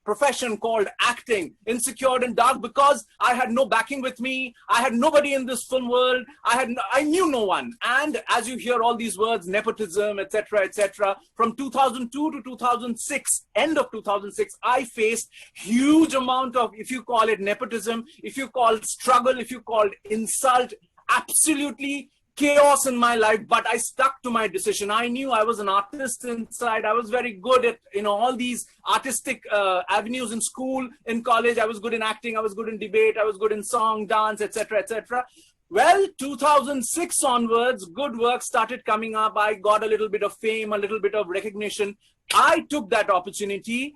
profession called acting, insecure and dark, because I had no backing with me. I had nobody in this film world. I knew no one. And as you hear all these words, nepotism, etc., from 2002 to 2006, end of 2006, I faced huge amount of, if you call it nepotism, if you call struggle, if you call insult, absolutely chaos in my life, but I stuck to my decision. I knew I was an artist inside. I was very good at all these artistic avenues in school, in college. I was good in acting. I was good in debate. I was good in song, dance, etc. Well, 2006 onwards, good work started coming up. I got a little bit of fame, a little bit of recognition. I took that opportunity.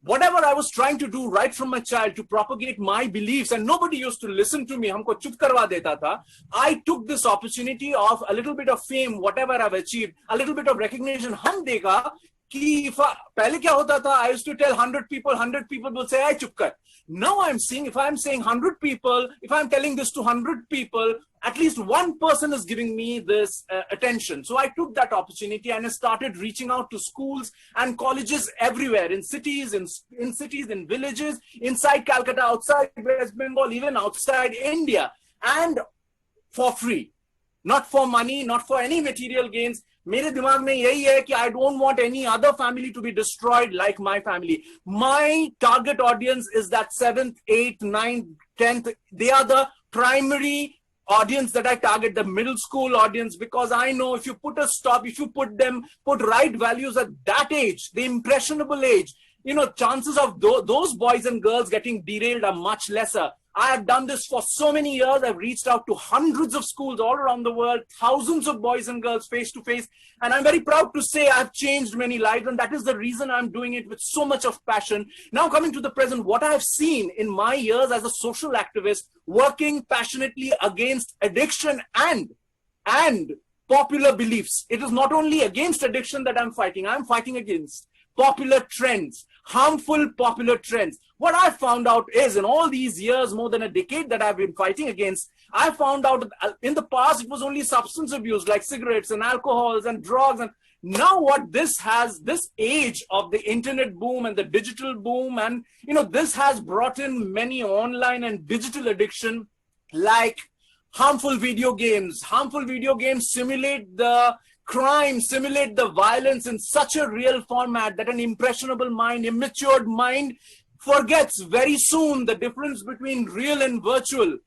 Whatever I was trying to do right from my child to propagate my beliefs, and nobody used to listen to me, humko chup karwa deta tha. I took this opportunity of a little bit of fame, whatever I've achieved, a little bit of recognition. Hum dekha ki pehle kya hota tha, I used to tell 100 people will say, "Ay, chup kar." Now I'm seeing, if I'm saying 100 people, if I'm telling this to 100 people, at least one person is giving me this attention. So I took that opportunity and I started reaching out to schools and colleges everywhere, in cities, in villages, inside Calcutta, outside West Bengal, even outside India, and for free, not for money, not for any material gains. मेरे दिमाग में यही है कि I don't want any other family to be destroyed like my family. My target audience is that 7th, 8th, 9th, 10th. They are the primary audience that I target, the middle school audience, because I know if you put a stop, if you put right values at that age, the impressionable age, chances of those boys and girls getting derailed are much lesser. I have done this for so many years. I've reached out to hundreds of schools all around the world, thousands of boys and girls face to face. And I'm very proud to say I've changed many lives. And that is the reason I'm doing it with so much of passion. Now coming to the present, what I have seen in my years as a social activist, working passionately against addiction and popular beliefs. It is not only against addiction that I'm fighting against popular trends, harmful popular trends. What I found out is in all these years, more than a decade that I've been fighting against, I found out in the past it was only substance abuse like cigarettes and alcohols and drugs. And now what this age of the internet boom and the digital boom, and this has brought in many online and digital addiction, like harmful video games. Harmful video games simulate the crime, simulate the violence in such a real format that an impressionable mind, immatured mind forgets very soon the difference between real and virtual.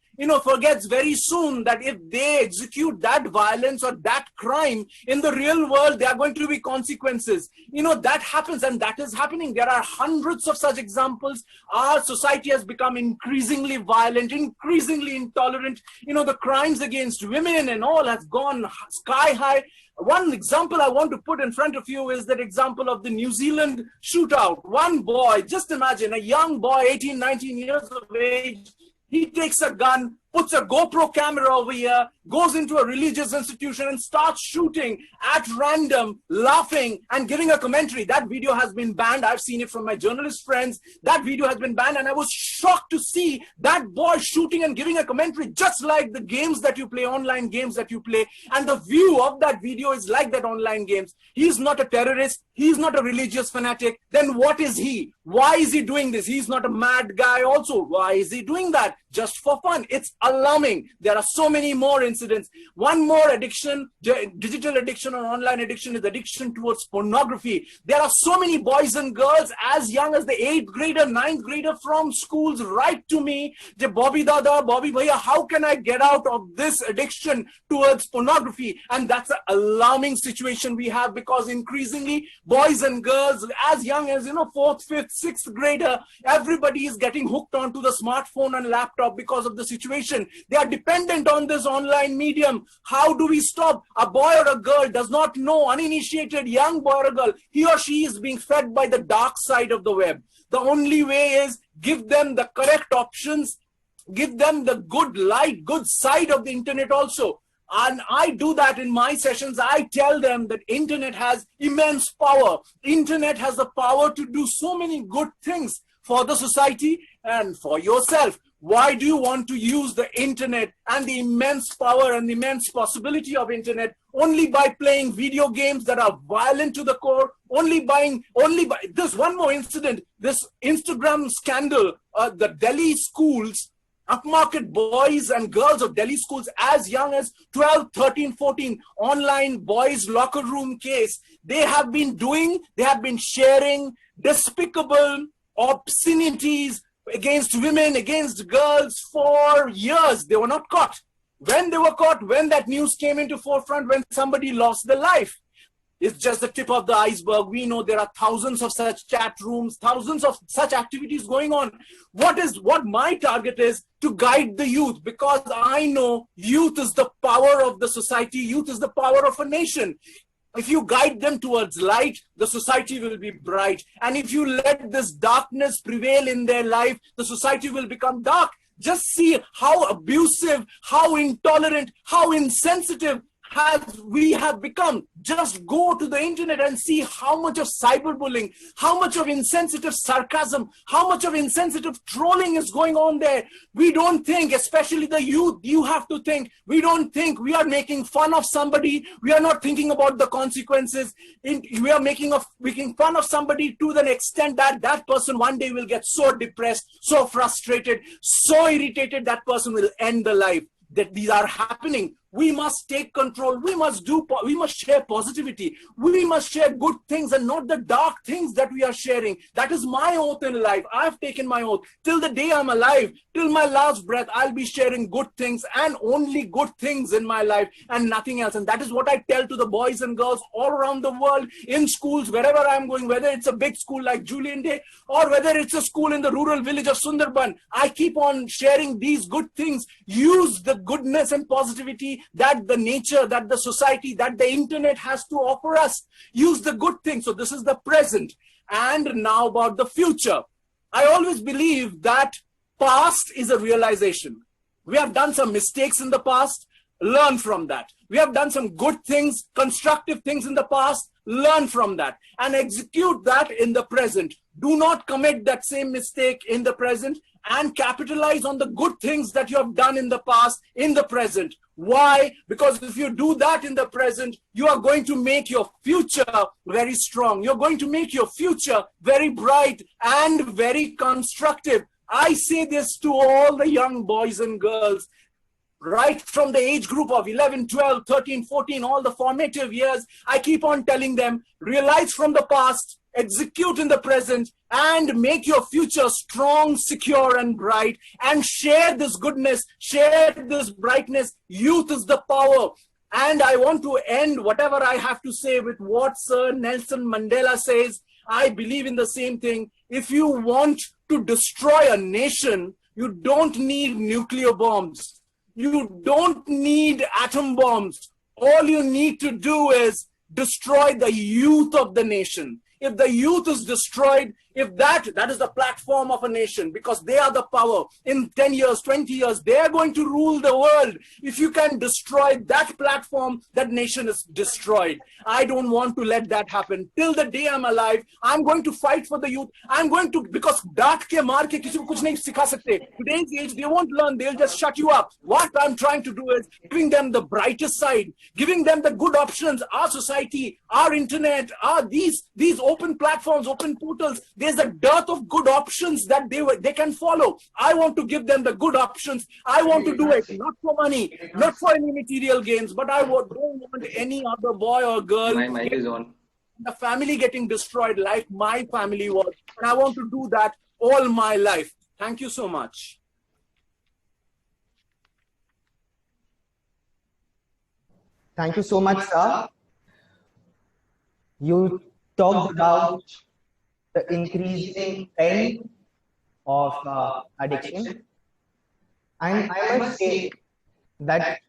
Forgets very soon that if they execute that violence or that crime in the real world, there are going to be consequences. That happens, and that is happening. There are hundreds of such examples. Our society has become increasingly violent, increasingly intolerant. The crimes against women and all has gone sky high. One example I want to put in front of you is that example of the New Zealand shootout. One boy, just imagine, a young boy, 18, 19 years of age, he takes a gun, puts a GoPro camera over here, goes into a religious institution and starts shooting at random, laughing and giving a commentary. That video has been banned. I've seen it from my journalist friends. That video has been banned, and I was shocked to see that boy shooting and giving a commentary just like the games that you play, online games that you play. And the view of that video is like that online games. He's not a terrorist. He's not a religious fanatic. Then what is he? Why is he doing this? He's not a mad guy also. Why is he doing that? Just for fun. It's alarming. There are so many more incidents. One more addiction, digital addiction or online addiction, is addiction towards pornography. There are so many boys and girls as young as the 8th grader, 9th grader from schools write to me, Bobby Dada, Bobby Bhaiya, how can I get out of this addiction towards pornography? And that's an alarming situation we have, because increasingly boys and girls as young as 4th, 5th, 6th grader, everybody is getting hooked onto the smartphone and laptop because of the situation. They are dependent on this online medium. How do we stop? A boy or a girl does not know, uninitiated young boy or a girl, he or she is being fed by the dark side of the web. The only way is give them the correct options, give them the good light, good side of the internet also. And I do that in my sessions. I tell them that internet has immense power. Internet has the power to do so many good things for the society and for yourself. Why do you want to use the internet and the immense power and the immense possibility of internet only by playing video games that are violent to the core? Only by this one more incident, this Instagram scandal, the Delhi schools, upmarket boys and girls of Delhi schools as young as 12, 13, 14, online boys locker room case. They have been sharing despicable obscenities against women, against girls for years. They were not caught. When they were caught, when that news came into forefront, when somebody lost their life, it's just the tip of the iceberg. We know there are thousands of such chat rooms, thousands of such activities going on. What my target is to guide the youth, because I know youth is the power of the society. Youth is the power of a nation. If you guide them towards light, the society will be bright. And if you let this darkness prevail in their life, the society will become dark. Just see how abusive, how intolerant, how insensitive we have become. Just go to the internet and see how much of cyberbullying, how much of insensitive sarcasm, how much of insensitive trolling is going on there. We don't think, especially the youth, you have to think, we don't think we are making fun of somebody. We are not thinking about the consequences. We are making fun of somebody to the extent that that person one day will get so depressed, so frustrated, so irritated, that person will end the life. That these are happening. We must take control. We must share positivity. We must share good things and not the dark things that we are sharing. That is my oath in life. I've taken my oath. Till the day I'm alive, till my last breath, I'll be sharing good things and only good things in my life and nothing else. And that is what I tell to the boys and girls all around the world, in schools, wherever I'm going, whether it's a big school like Julien Day or whether it's a school in the rural village of Sundarban. I keep on sharing these good things. Use the goodness and positivity that the nature, that the society, that the internet has to offer us. Use the good things. So this is the present. And now about the future. I always believe that past is a realization. We have done some mistakes in the past, learn from that. We have done some good things, constructive things in the past, learn from that and execute that in the present. Do not commit that same mistake in the present and capitalize on the good things that you have done in the past, in the present. Why? Because if you do that in the present, you are going to make your future very strong. You're going to make your future very bright and very constructive. I say this to all the young boys and girls, right from the age group of 11, 12, 13, 14, all the formative years. I keep on telling them, realize from the past, execute in the present, and make your future strong, secure, and bright, and share this goodness, share this brightness. Youth is the power. And I want to end whatever I have to say with what Sir Nelson Mandela says. I believe in the same thing. If you want to destroy a nation, you don't need nuclear bombs. You don't need atom bombs. All you need to do is destroy the youth of the nation. If the youth is destroyed, If that is the platform of a nation, because they are the power. In 10 years, 20 years, they are going to rule the world. If you can destroy that platform, that nation is destroyed. I don't want to let that happen. Till the day I'm alive, I'm going to fight for the youth. I'm going to, because डांट के मार के किसी को कुछ नहीं सिखा सकते. Today's age, they won't learn. They'll just shut you up. What I'm trying to do is giving them the brightest side, giving them the good options. Our society, our internet, these open platforms, open portals. There's a dearth of good options that they can follow. I want to give them the good options. I want to do it not for money, not for any material gains, but I don't want any other boy or girl. My mic is on. The family getting destroyed like my family was. And I want to do that all my life. Thank you so much. Thank you so much, sir. You talked about the increasing trend of addiction. And I must say that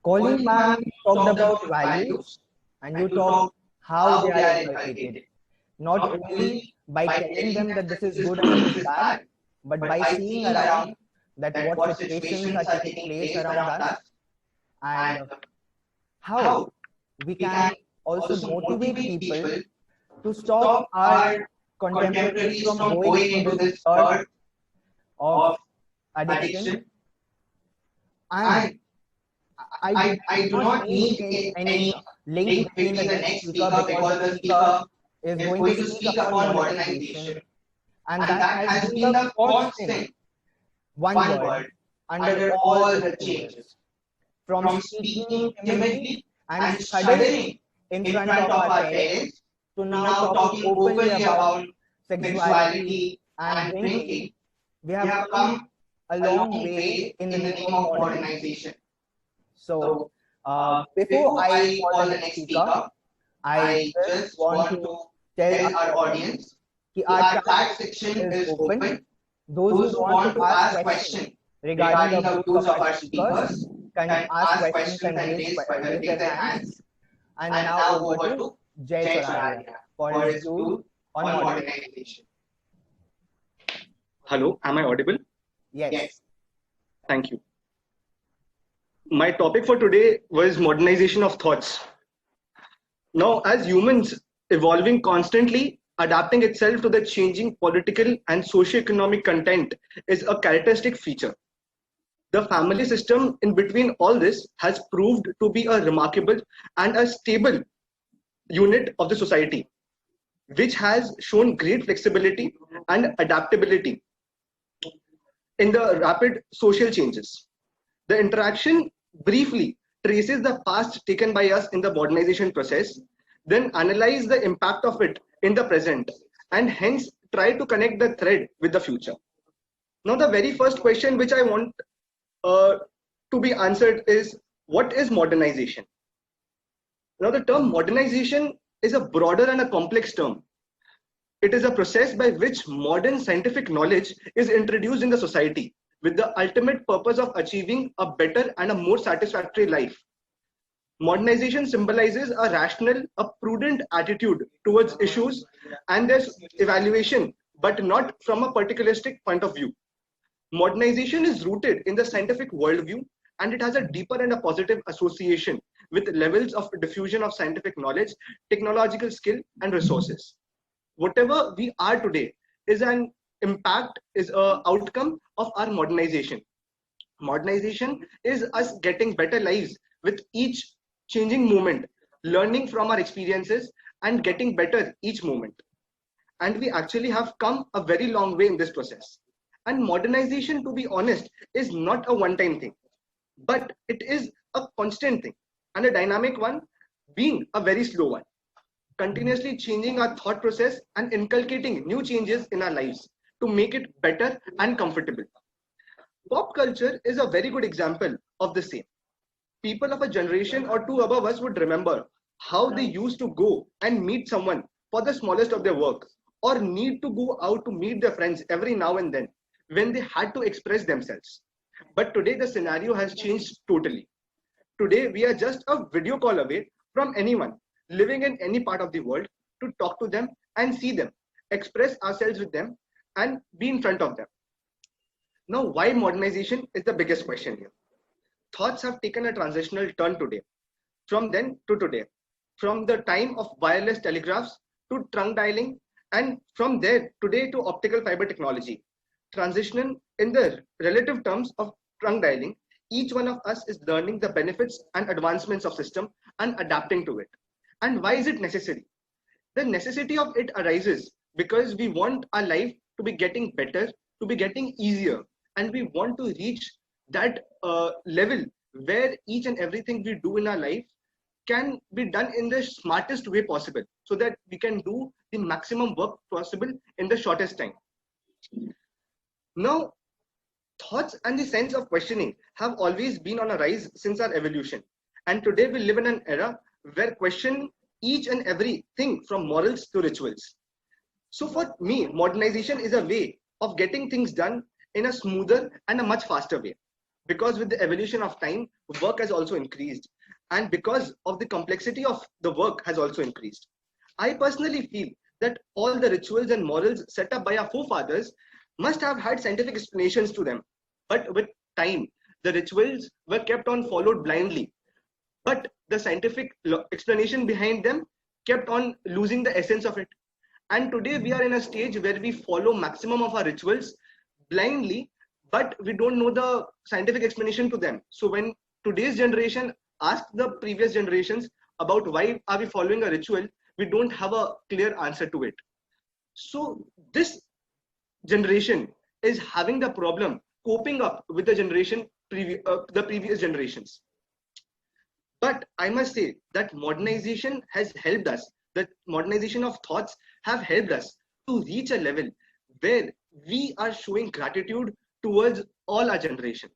Colleen ma'am talked about values, and you talked how they are inculcated. Not only by telling them that this is good and this is bad, but by seeing around that what situations are taking place around us, and how we can also motivate people to stop our contemporaries from going into this earth of addiction. And I do not need any link between the next speaker, because the speaker is going to speak upon modernization, and that has been the constant one word under all the changes, from speaking timidly and studying in front of our parents to now talking openly about sexuality and drinking. We have come a long way in the name of modernization. So before I call the next speaker, I just want to tell our audience that our chat section is open. Those who want to ask questions regarding the views of our speakers can ask questions and raise their hands. And now over to Jay Sonali for his views on modernization. Hello, am I audible? Yes. Thank you. My topic for today was modernization of thoughts. Now, as humans evolving constantly, adapting itself to the changing political and socio-economic content is a characteristic feature. The family system in between all this has proved to be a remarkable and a stable unit of the society, which has shown great flexibility and adaptability in the rapid social changes. The interaction briefly traces the past taken by us in the modernization process, then analyze the impact of it in the present, and hence try to connect the thread with the future. Now, the very first question which I want to be answered is, what is modernization? Now, the term modernization is a broader and a complex term. It is a process by which modern scientific knowledge is introduced in the society with the ultimate purpose of achieving a better and a more satisfactory life. Modernization symbolizes a rational, a prudent attitude towards issues and their evaluation, but not from a particularistic point of view. Modernization is rooted in the scientific worldview, and it has a deeper and a positive association with levels of diffusion of scientific knowledge, technological skill, and resources. Whatever we are today is an impact, is an outcome of our modernization. Modernization is us getting better lives with each changing moment, learning from our experiences and getting better each moment. And we actually have come a very long way in this process. And modernization, to be honest, is not a one-time thing, but it is a constant thing and a dynamic one, being a very slow one, continuously changing our thought process and inculcating new changes in our lives to make it better and comfortable. Pop culture is a very good example of the same. People of a generation or two above us would remember how they used to go and meet someone for the smallest of their work, or need to go out to meet their friends every now and then when they had to express themselves. But today the scenario has changed totally. Today we are just a video call away from anyone living in any part of the world to talk to them and see them express ourselves with them, and be in front of them. Now, why modernization is the biggest question here. Thoughts have taken a transitional turn today, from then to today, from the time of wireless telegraphs to trunk dialing, and from there today to optical fiber technology. Transition in the relative terms of trunk dialing, each one of us is learning the benefits and advancements of system and adapting to it. And why is it necessary? The necessity of it arises because we want our life to be getting better, to be getting easier, and we want to reach that level where each and everything we do in our life can be done in the smartest way possible, so that we can do the maximum work possible in the shortest time. Now, thoughts and the sense of questioning have always been on a rise since our evolution. And today we live in an era where question each and everything from morals to rituals. So for me, modernization is a way of getting things done in a smoother and a much faster way. Because with the evolution of time, work has also increased. And because of the complexity of the work has also increased. I personally feel that all the rituals and morals set up by our forefathers must have had scientific explanations to them. But with time, the rituals were kept on followed blindly. But the scientific explanation behind them kept on losing the essence of it. And today we are in a stage where we follow maximum of our rituals blindly, but we don't know the scientific explanation to them. So when today's generation asks the previous generations about why are we following a ritual, we don't have a clear answer to it. So this generation is having the problem coping up with the previous generations. But I must say that modernization has helped us. The modernization of thoughts have helped us to reach a level where we are showing gratitude towards all our generation.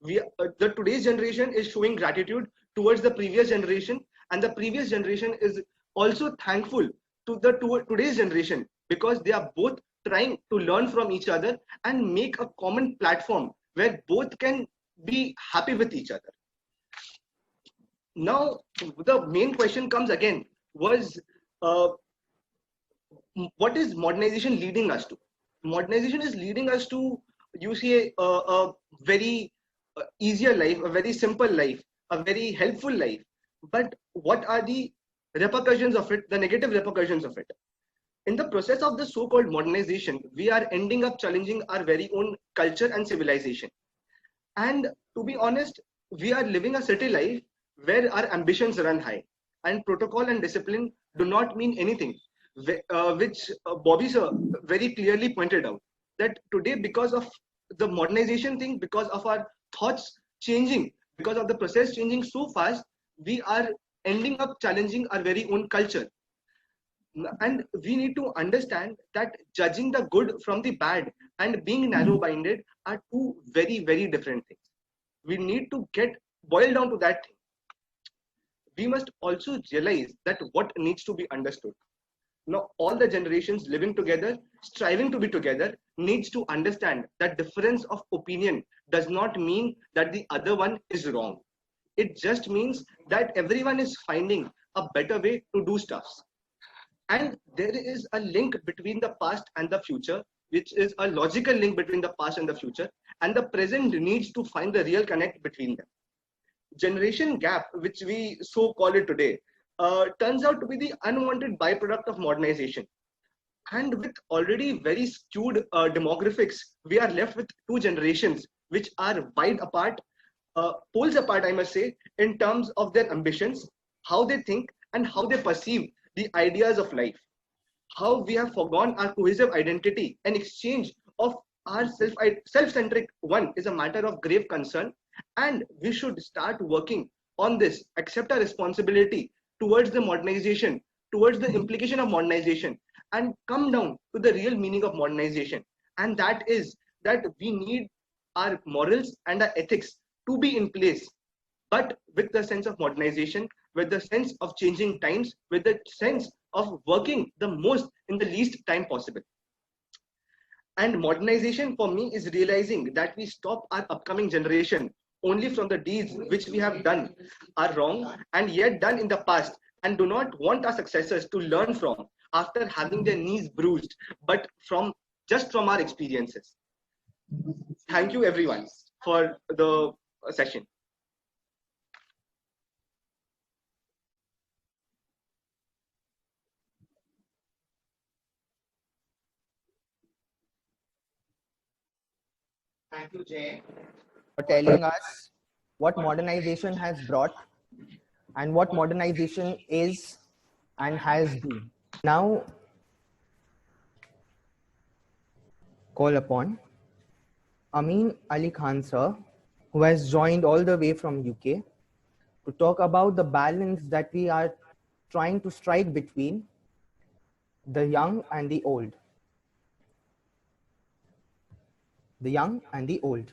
The today's generation is showing gratitude towards the previous generation, and the previous generation is also thankful to today's generation, because they are both trying to learn from each other and make a common platform where both can be happy with each other. Now, the main question comes again was, what is modernization leading us to? Modernization is leading us to, you see, a very easier life, a very simple life, a very helpful life. But what are the repercussions of it, the negative repercussions of it? In the process of the so-called modernization, we are ending up challenging our very own culture and civilization. And to be honest, we are living a city life where our ambitions run high, and protocol and discipline do not mean anything, which Bobby sir very clearly pointed out, that today, because of the modernization thing, because of our thoughts changing, because of the process changing so fast, we are ending up challenging our very own culture. And we need to understand that judging the good from the bad and being narrow-minded are two very, very different things. We need to get boiled down to that thing. We must also realize that what needs to be understood. Now, all the generations living together, striving to be together, needs to understand that difference of opinion does not mean that the other one is wrong. It just means that everyone is finding a better way to do stuffs. And there is a link between the past and the future, which is a logical link between the past and the future, and the present needs to find the real connect between them. Generation gap, which we so call it today, turns out to be the unwanted byproduct of modernization. And with already very skewed demographics, we are left with two generations which are wide apart, poles apart, I must say, in terms of their ambitions, how they think, and how they perceive the ideas of life. How we have forgone our cohesive identity, and exchange of our self-centric one is a matter of grave concern, and we should start working on this, accept our responsibility towards the modernization, towards the implication of modernization, and come down to the real meaning of modernization. And that is that we need our morals and our ethics to be in place, but with the sense of modernization, with the sense of changing times, with the sense of working the most in the least time possible. And modernization for me is realizing that we stop our upcoming generation only from the deeds which we have done are wrong and yet done in the past, and do not want our successors to learn from, after having their knees bruised, but just from our experiences. Thank you everyone for the session. Thank you, Jay, for telling us what modernization has brought and what modernization is and has been. Now, call upon Ameen Ali Khan sir, who has joined all the way from UK, to talk about the balance that we are trying to strike between the young and the old. The young and the old.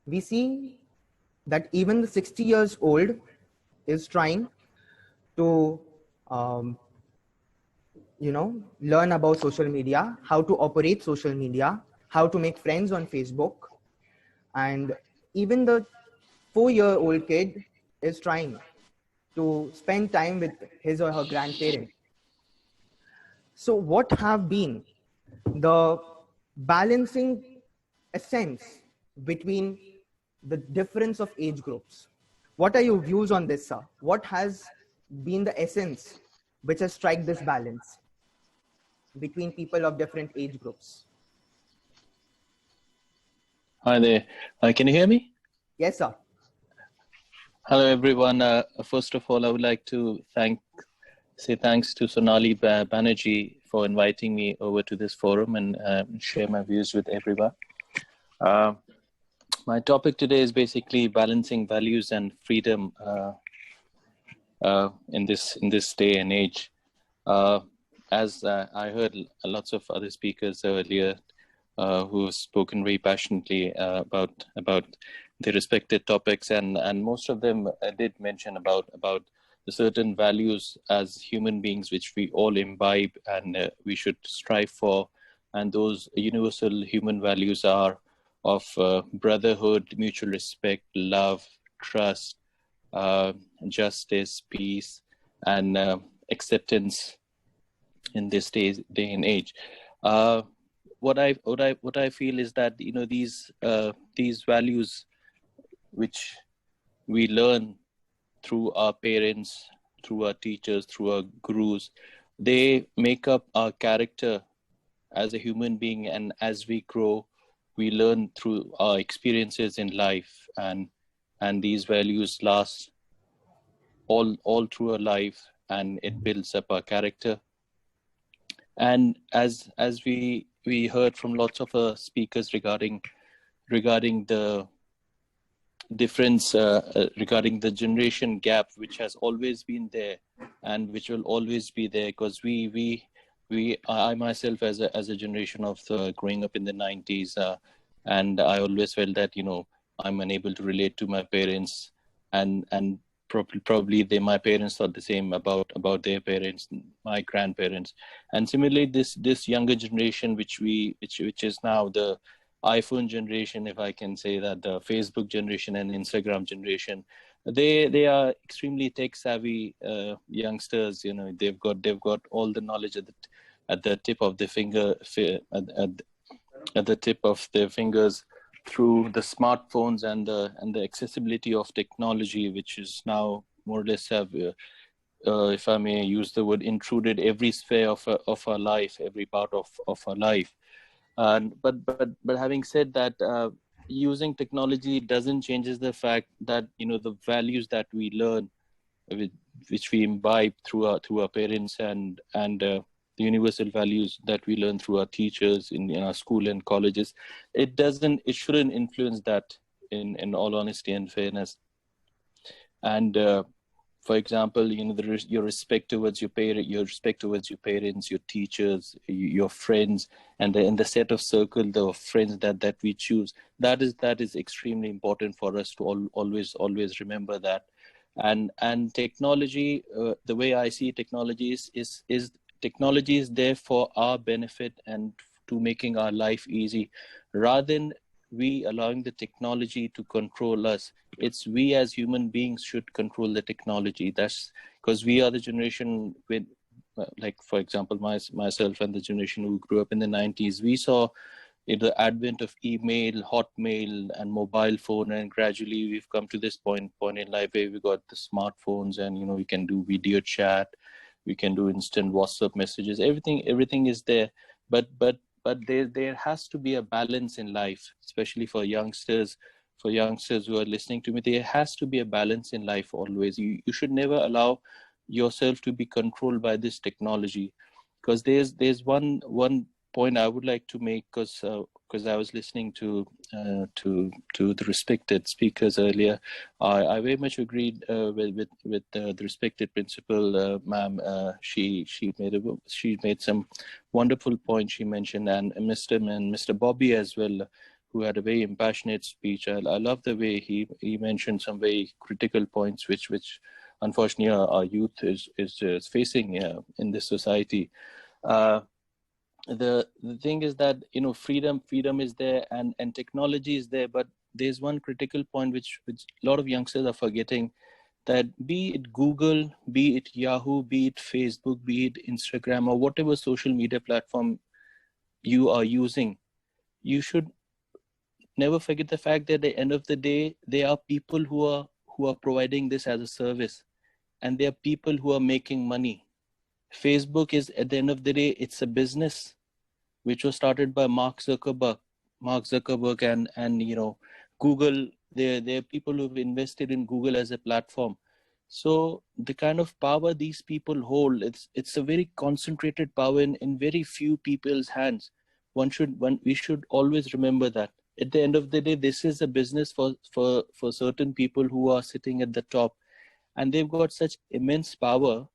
We see that even the 60 years old is trying to learn about social media, how to operate social media, how to make friends on Facebook. And even the 4-year-old kid is trying to spend time with his or her grandparent. So what have been the balancing essence between the difference of age groups? What are your views on this, sir? What has been the essence which has struck this balance between people of different age groups? Hi there. Can you hear me? Yes, sir. Hello, everyone. First of all, I would like to say thanks to Sonali Banerjee for inviting me over to this forum and share my views with everyone. My topic today is basically balancing values and freedom in this day and age. As I heard lots of other speakers earlier who have spoken very passionately about the respective topics, and most of them did mention about the certain values as human beings which we all imbibe and we should strive for. And those universal human values are of brotherhood, mutual respect, love, trust, justice, peace, and acceptance in this day and age. What I feel is that these values which we learn through our parents, through our teachers, through our gurus, they make up our character as a human being. And as we grow, we learn through our experiences in life, and these values last all through our life, and it builds up our character. And as we heard from lots of speakers regarding the difference, regarding the generation gap, which has always been there and which will always be there, because I myself as a generation of growing up in the 90s, and I always felt that I'm unable to relate to my parents, and probably my parents thought the same about their parents, my grandparents. And similarly, this younger generation, which is now the iPhone generation, if I can say that, the Facebook generation and Instagram generation, they are extremely tech savvy youngsters. They've got all the knowledge at the tip of the finger, at the tip of their fingers, through the smartphones and the accessibility of technology, which is now more or less have, if I may use the word, intruded every sphere of our life, every part of our life. But having said that, using technology doesn't changes the fact that the values that we learn, which we imbibe through our parents, and the universal values that we learn through our teachers in our school and colleges, it shouldn't influence that, in all honesty and fairness. And for example, your respect towards your parents, your teachers, your friends, and the set of circle of friends that we choose, that is extremely important for us to always remember that. And technology, the way I see technology is technology is there for our benefit and to making our life easy, rather than we allowing the technology to control us. It's we as human beings should control the technology. That's because we are the generation like for example, myself and the generation who grew up in the 90s, we saw the advent of email, hotmail, and mobile phone, and gradually we've come to this point in life where we got the smartphones, and we can do video chat, we can do instant WhatsApp messages. Everything is there, but there has to be a balance in life, especially for youngsters. For youngsters who are listening to me, there has to be a balance in life always. You should never allow yourself to be controlled by this technology, because there's one point I would like to make, because I was listening to the respected speakers earlier. I very much agreed with the respected principal, ma'am. She made some wonderful points she mentioned, and Mr. Bobby as well, who had a very impassionate speech. I love the way he mentioned some very critical points, which unfortunately our youth is facing in this society. The thing is that freedom is there, and technology is there, but there's one critical point which a lot of youngsters are forgetting, that be it Google, be it Yahoo, be it Facebook, be it Instagram, or whatever social media platform you are using, you should never forget the fact that at the end of the day, there are people who are providing this as a service, and there are people who are making money. Facebook is, at the end of the day, it's a business which was started by Mark Zuckerberg, and Google. There are people who've invested in Google as a platform. So the kind of power these people hold, it's a very concentrated power in very few people's hands. We should always remember that. At the end of the day, this is a business for certain people who are sitting at the top, and they've got such immense power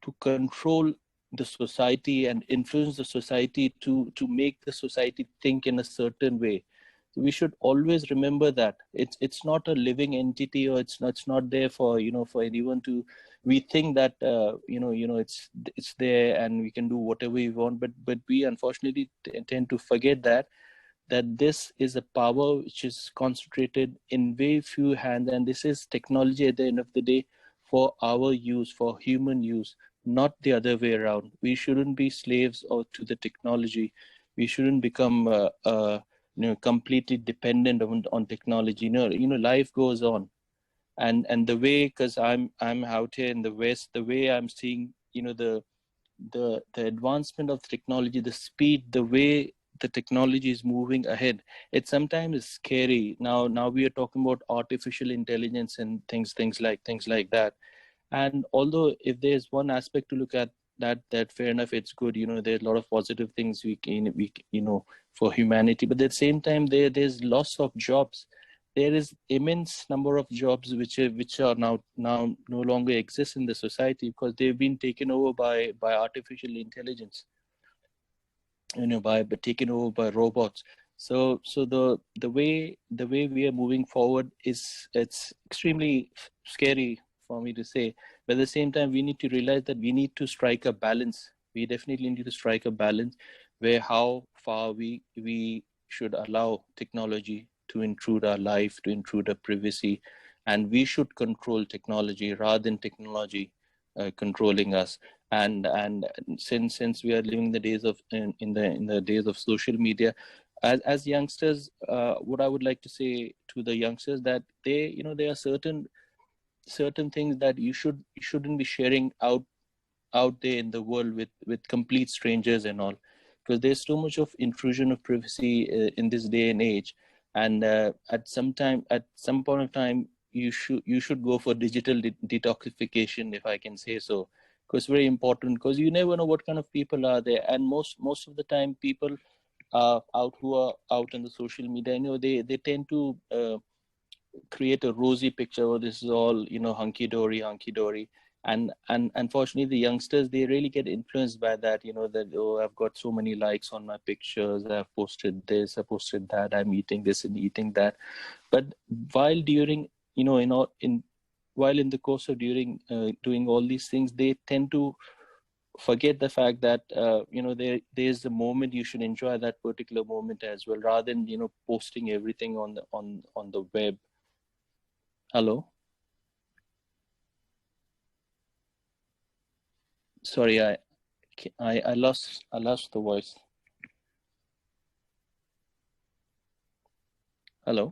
to control the society and influence the society to make the society think in a certain way. So we should always remember that it's not a living entity, or it's not there for for anyone to. We think that it's there and we can do whatever we want, but we unfortunately tend to forget that this is a power which is concentrated in very few hands, and this is technology at the end of the day for our use, for human use, not the other way around. We shouldn't be slaves to the technology. We shouldn't become completely dependent on technology. Life goes on, and the way, because I'm out here in the West, the way I'm seeing the advancement of technology, the speed, the way the technology is moving ahead, it sometimes is scary. Now we are talking about artificial intelligence and things like that. And although if there's one aspect to look at, that fair enough, it's good. There's a lot of positive things we for humanity, but at the same time there's loss of jobs. There is immense number of jobs which are now no longer exist in the society, because they've been taken over by artificial intelligence, by taken over by robots. So the way we are moving forward it's extremely scary for me to say, but at the same time we need to realize that we need to strike a balance. We definitely need to strike a balance where how far we should allow technology to intrude our life, to intrude our privacy, and we should control technology rather than technology controlling us. And since we are living the days of in the days of social media, as youngsters, what I would like to say to the youngsters, that there are certain things that you shouldn't be sharing out there in the world with complete strangers and all, because there's so much of intrusion of privacy in this day and age. And at some point of time, you should go for digital detoxification, if I can say so, because it's very important, because you never know what kind of people are there. And most of the time people who are out in the social media, they tend to create a rosy picture. Oh, this is all hunky dory, and unfortunately the youngsters, they really get influenced by that. That, oh, I've got so many likes on my pictures, I've posted this, I posted that, I'm eating this and eating that. But while during while in the course of doing all these things, they tend to forget the fact that there's a moment you should enjoy that particular moment as well, rather than posting everything on the web. Hello, sorry, I lost the voice. Hello.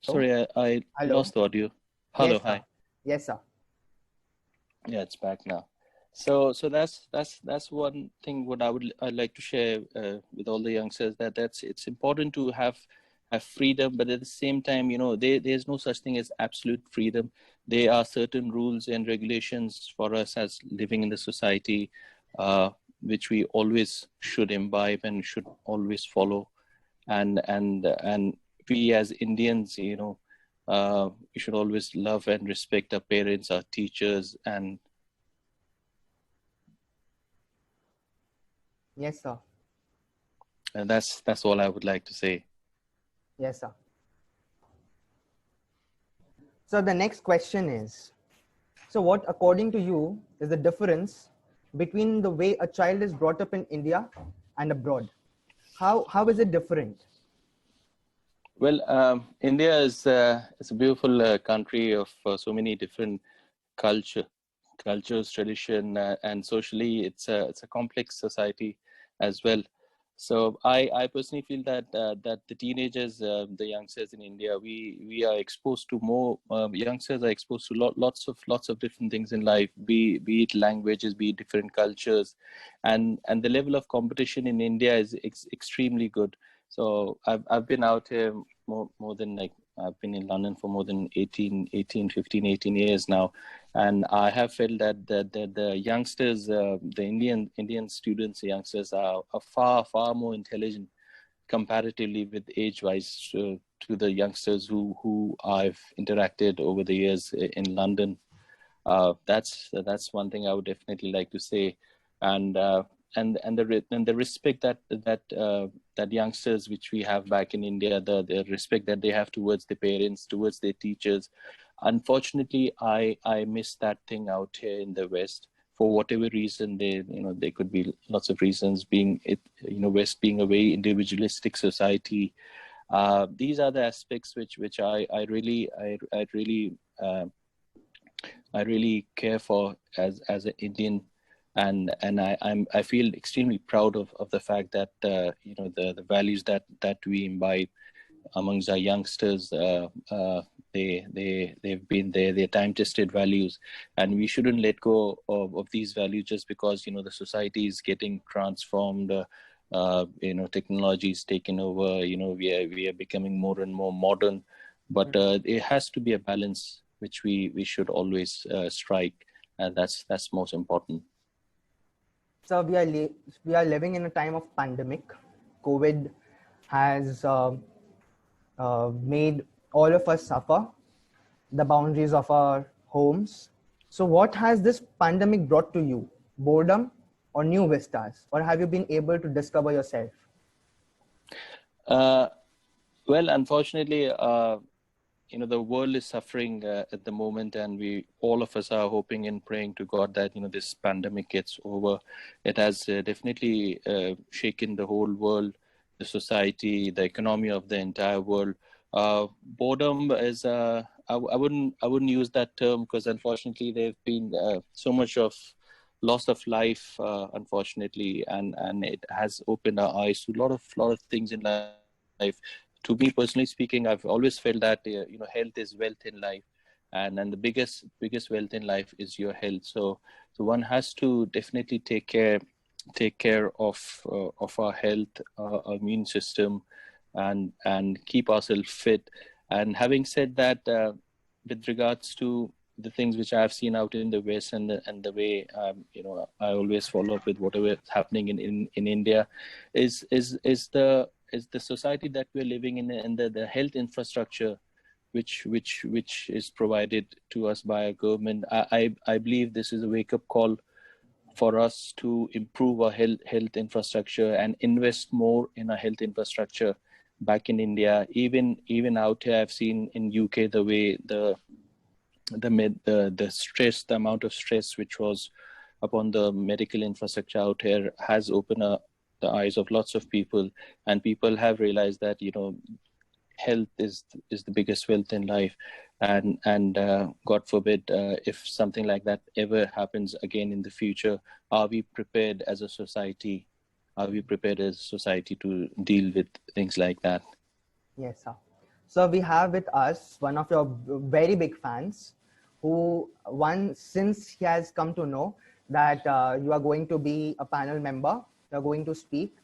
Sorry, I Hello. lost the audio. Hello, Yes, sir. hi. Yes, sir. Yeah, it's back now. So that's one thing what I'd like to share with all the youngsters, that it's important to have freedom, but at the same time, there's no such thing as absolute freedom. There are certain rules and regulations for us as living in the society, which we always should imbibe and should always follow, and we as Indians, we should always love and respect our parents, our teachers, and Yes, sir. that's all I would like to say. Yes, sir. So the next question is, so what, according to you, is the difference between the way a child is brought up in India and abroad? How is it different? Well, India is a beautiful country of so many different cultures, tradition, and socially, it's a complex society as well. So I personally feel that the teenagers, the youngsters in India, we are exposed to more. Youngsters are exposed to lots of different things in life, be it languages, be it different cultures, and the level of competition in India is extremely good. So I've been out here more than, like, I've been in London for more than 15, 18 years now. And I have felt that the youngsters, the Indian students, the youngsters are far more intelligent comparatively with age-wise to the youngsters who I've interacted over the years in London. That's one thing I would definitely like to say, and the respect that youngsters which we have back in India, the respect that they have towards their parents, towards their teachers. Unfortunately, I miss that thing out here in the West. For whatever reason, there could be lots of reasons. West being a very individualistic society. These are the aspects which I really care for as an Indian, and I feel extremely proud of the fact that the values that we imbibe amongst our youngsters, they've been there, they're time-tested values, and we shouldn't let go of these values just because the society is getting transformed. Technology is taking over. We are becoming more and more modern, but it has to be a balance which we should always strike, and that's most important. So we are living in a time of pandemic. COVID has made all of us suffer the boundaries of our homes. So what has this pandemic brought to you? Boredom or new vistas? Or have you been able to discover yourself? Well, unfortunately, the world is suffering at the moment, and all of us are hoping and praying to God that this pandemic gets over. It has definitely shaken the whole world, the society, the economy of the entire world. Boredom is I wouldn't use that term, because unfortunately there've been so much of loss of life, unfortunately, and it has opened our eyes to a lot of things in life. To me personally speaking, I've always felt that health is wealth in life, and the biggest wealth in life is your health. So one has to definitely take care of our health, our immune system, and keep ourselves fit. And having said that, with regards to the things which I've seen out in the West, and the way I always follow up with whatever is happening in India, is the society that we're living in, and the health infrastructure which is provided to us by our government. I believe this is a wake-up call for us to improve our health infrastructure and invest more in our health infrastructure back in India. Even out here, I've seen in UK the way the stress, the amount of stress which was upon the medical infrastructure out here has opened up the eyes of lots of people, and people have realized that health is the biggest wealth in life. and God forbid if something like that ever happens again in the future, are we prepared as a society? Are we prepared as a society to deal with things like that? Yes, sir. So we have with us one of your very big fans, who since he has come to know that you are going to be a panel member, you are going to speak,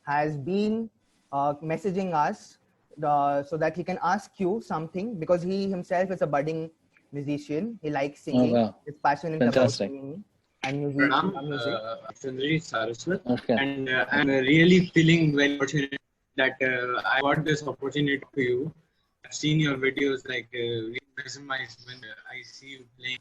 has been messaging us so that he can ask you something, because he himself is a budding musician. He likes singing. Oh, wow. He's passionate Fantastic. about singing and music. Chandraji Saraswat, Okay. and I'm really feeling very fortunate that I got this opportunity to you. I've seen your videos, like really mesmerized when I see you playing.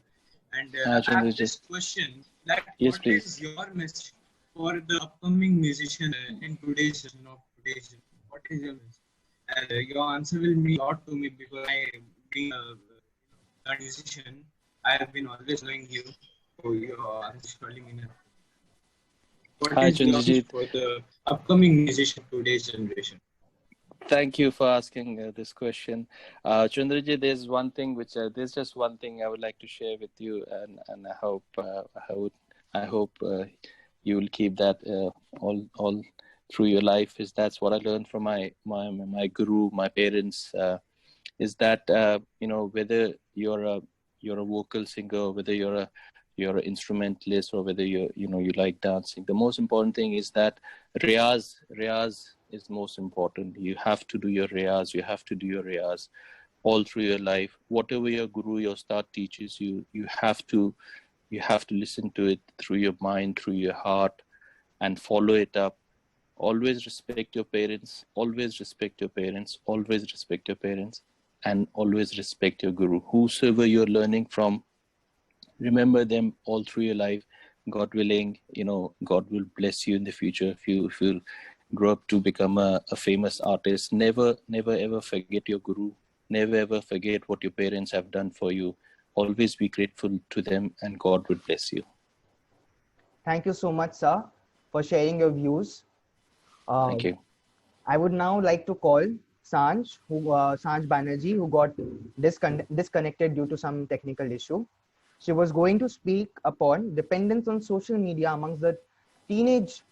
And I have this question: that yes, what please. is your message for the upcoming musician in today's generation of today's generation? What is your message? Your answer will mean a lot to me, because I, being a musician, I have been always knowing you. So your answer surely mean it. What is your message for the upcoming musician of today's generation? Thank you for asking this question. Chandraji, there's just one thing I would like to share with you, and I hope you will keep that all through your life. That's what I learned from my guru, my parents. Is that whether you're a vocal singer, whether you're an instrumentalist, or whether you like dancing, the most important thing is that riyaz is most important. You have to do your riyaz. You have to do your riyaz all through your life. Whatever your guru, your Ustad teaches you, you have to listen to it through your mind, through your heart, and follow it up. Always respect your parents. Always respect your parents. Always respect your parents, and always respect your guru. Whosoever you're learning from, remember them all through your life. God willing, God will bless you in the future if you grow up to become a famous artist. Never ever forget your guru. Never ever forget what your parents have done for you. Always be grateful to them, and God will bless you. Thank you so much, sir, for sharing your views. Thank you. I would now like to call Sanj Banerjee, who got disconnected due to some technical issue. She was going to speak upon dependence on social media amongst the teenage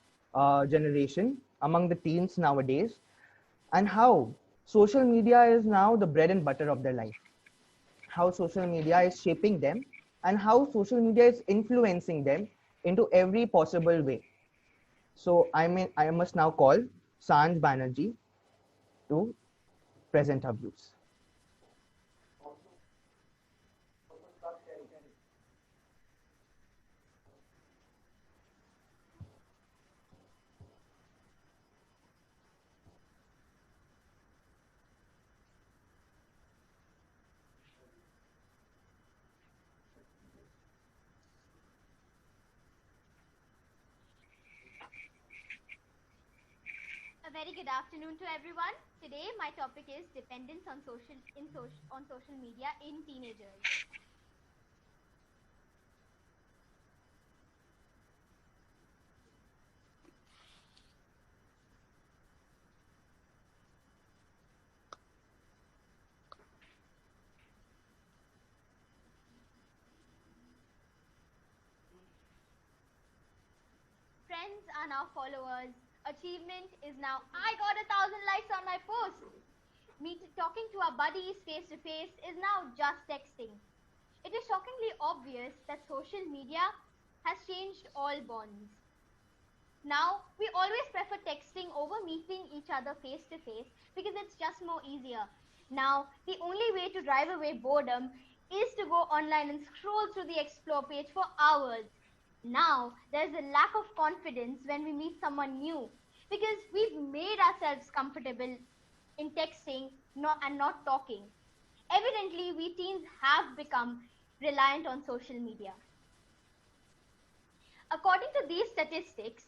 generation, among the teens nowadays, and how social media is now the bread and butter of their life. How social media is shaping them, and how social media is influencing them into every possible way. So I must now call Sanj Banerjee to present her views. A very good afternoon to everyone. Today my topic is dependence on social media in teenagers. Friends are now followers. Achievement is now, I got 1,000 likes on my post. Talking to our buddies face to face is now just texting. It is shockingly obvious that social media has changed all bonds. Now, we always prefer texting over meeting each other face to face because it's just more easier. Now, the only way to drive away boredom is to go online and scroll through the explore page for hours. Now, there's a lack of confidence when we meet someone new because we've made ourselves comfortable in texting and not talking. Evidently, we teens have become reliant on social media. According to these statistics,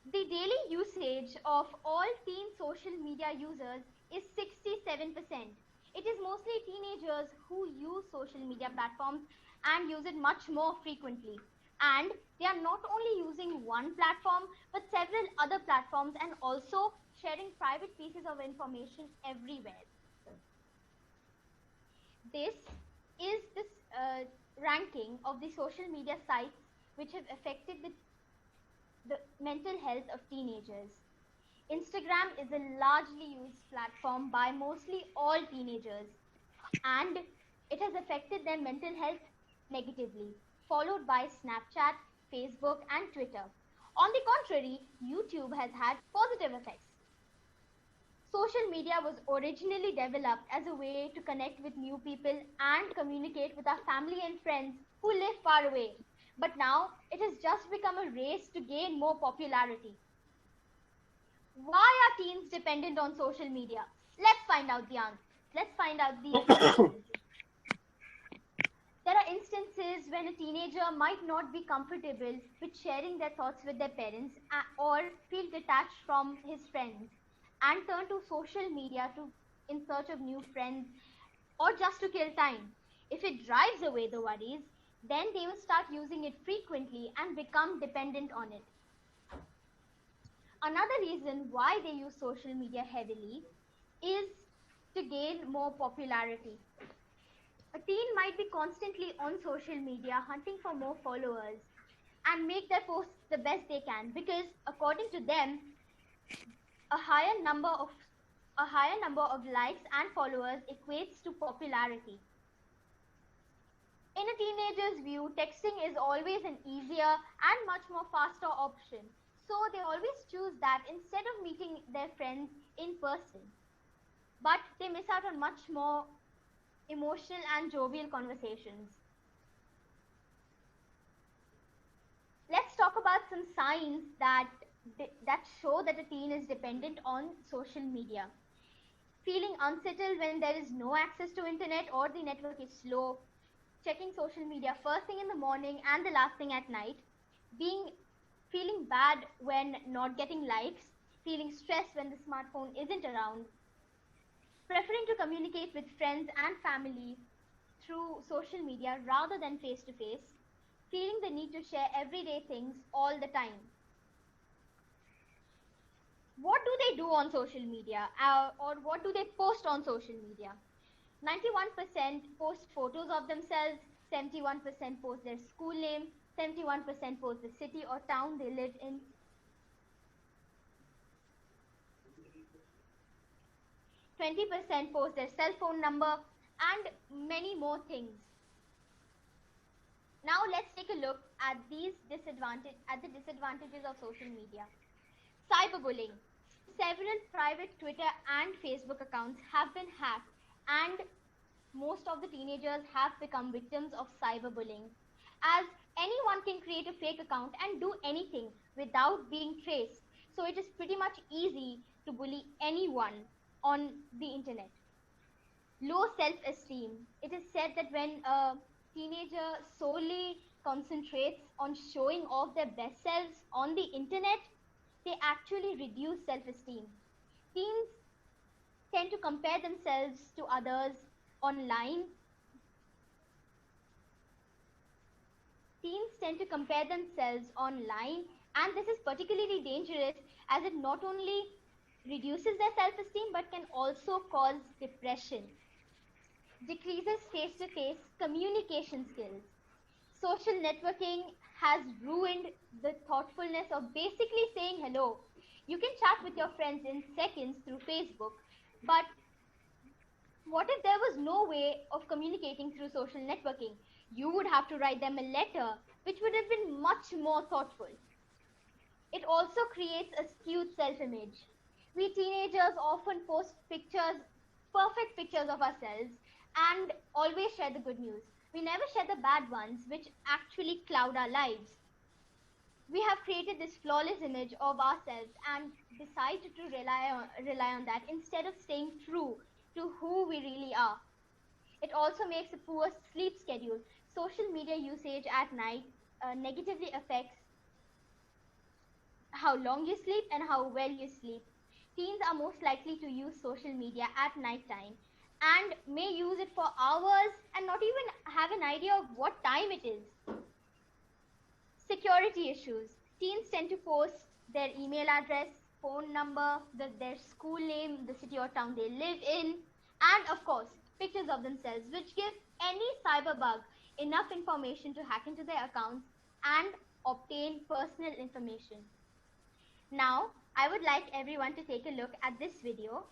the daily usage of all teen social media users is 67%. It is mostly teenagers who use social media platforms and use it much more frequently. And they are not only using one platform, but several other platforms, and also sharing private pieces of information everywhere. This is this ranking of the social media sites which have affected the mental health of teenagers. Instagram is a largely used platform by mostly all teenagers, and it has affected their mental health negatively, followed by Snapchat, Facebook, and Twitter. On the contrary, YouTube has had positive effects. Social media was originally developed as a way to connect with new people and communicate with our family and friends who live far away. But now it has just become a race to gain more popularity. Why are teens dependent on social media? Let's find out the answer. Let's find out the solutions. There are instances when a teenager might not be comfortable with sharing their thoughts with their parents or feel detached from his friends and turn to social media in search of new friends or just to kill time. If it drives away the worries, then they will start using it frequently and become dependent on it. Another reason why they use social media heavily is to gain more popularity. A teen might be constantly on social media hunting for more followers and make their posts the best they can because according to them a higher number of likes and followers equates to popularity. In a teenager's view, texting is always an easier and much more faster option. So they always choose that instead of meeting their friends in person. But they miss out on much more emotional and jovial conversations. Let's talk about some signs that show that a teen is dependent on social media. Feeling unsettled when there is no access to internet or the network is slow, checking social media first thing in the morning and the last thing at night, feeling bad when not getting likes, feeling stressed when the smartphone isn't around, preferring to communicate with friends and family through social media rather than face to face, feeling the need to share everyday things all the time. What do they do on social media or what do they post on social media? 91% post photos of themselves, 71% post their school name, 71% post the city or town they live in, 20% post their cell phone number, and many more things. Now let's take a look at the disadvantages of social media. Cyberbullying. Several private Twitter and Facebook accounts have been hacked, and most of the teenagers have become victims of cyberbullying, as anyone can create a fake account and do anything without being traced. So it is pretty much easy to bully anyone on the internet. Low self-esteem. It is said that when a teenager solely concentrates on showing off their best selves on the internet, they actually reduce self-esteem. Teens tend to compare themselves to others online. Teens tend to compare themselves online, and this is particularly dangerous as it not only reduces their self-esteem but can also cause depression. Decreases face-to-face communication skills. Social networking has ruined the thoughtfulness of basically saying hello. You can chat with your friends in seconds through Facebook, but what if there was no way of communicating through social networking? You would have to write them a letter, which would have been much more thoughtful. It also creates a skewed self-image. We teenagers often post pictures, perfect pictures of ourselves, and always share the good news. We never share the bad ones, which actually cloud our lives. We have created this flawless image of ourselves and decided to rely on that instead of staying true to who we really are. It also makes a poor sleep schedule. Social media usage at night negatively affects how long you sleep and how well you sleep. Teens are most likely to use social media at night time and may use it for hours and not even have an idea of what time it is. Security issues. Teens tend to post their email address, phone number, their school name, the city or town they live in, and of course, pictures of themselves, which gives any cyberbug enough information to hack into their accounts and obtain personal information. Now, I would like everyone to take a look at this video.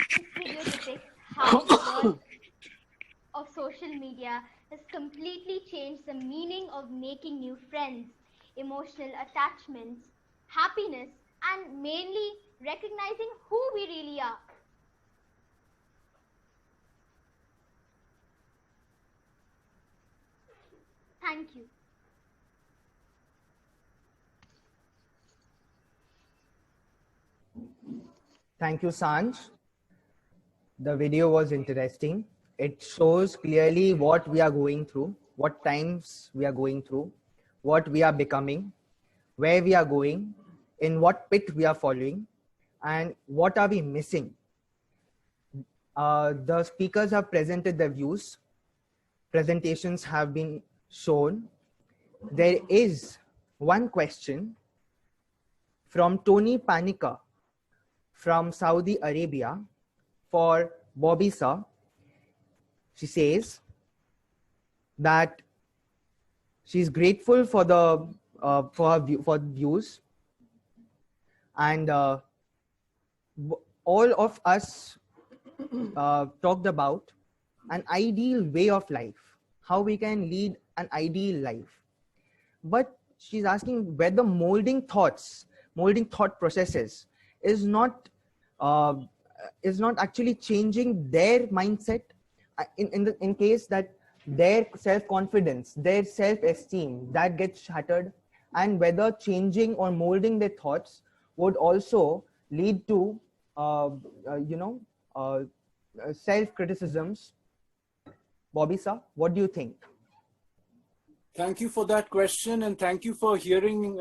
This video depicts how the world of social media has completely changed the meaning of making new friends, emotional attachments, happiness, and mainly recognizing who we really are. Thank you. Thank you, Sanj. The video was interesting. It shows clearly what we are going through, what times we are going through, what we are becoming, where we are going, in what pit we are following, and what are we missing. The speakers have presented their views. Presentations have been shown. There is one question from Tony Panica from Saudi Arabia for Bobby sir. She says that she's grateful for the for views, and all of us talked about an ideal way of life, how we can lead an ideal life. But she's asking whether molding thought processes is not actually changing their mindset in case that their self-confidence, their self-esteem that gets shattered, and whether changing or molding their thoughts would also lead to self-criticisms. Bobby sir, what do you think? Thank you for that question, and thank you for hearing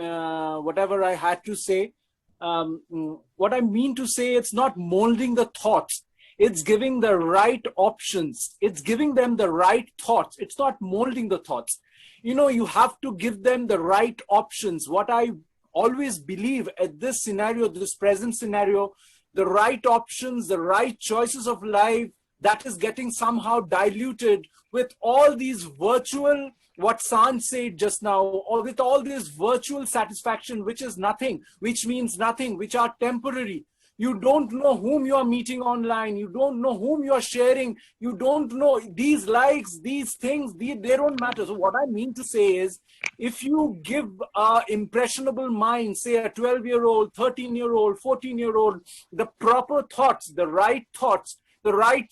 whatever I had to say. What I mean to say, it's not molding the thoughts. It's giving the right options. It's giving them the right thoughts. It's not molding the thoughts. You know, you have to give them the right options. What I always believe at this scenario, this present scenario, the right options, the right choices of life, that is getting somehow diluted with all these virtual, what Sanj said just now, or with all this virtual satisfaction, which is nothing, which means nothing, which are temporary. You don't know whom you are meeting online. You don't know whom you are sharing. You don't know these likes, these things, they don't matter. So what I mean to say is, if you give an impressionable mind, say a 12-year-old, 13-year-old, 14-year-old, the proper thoughts, the right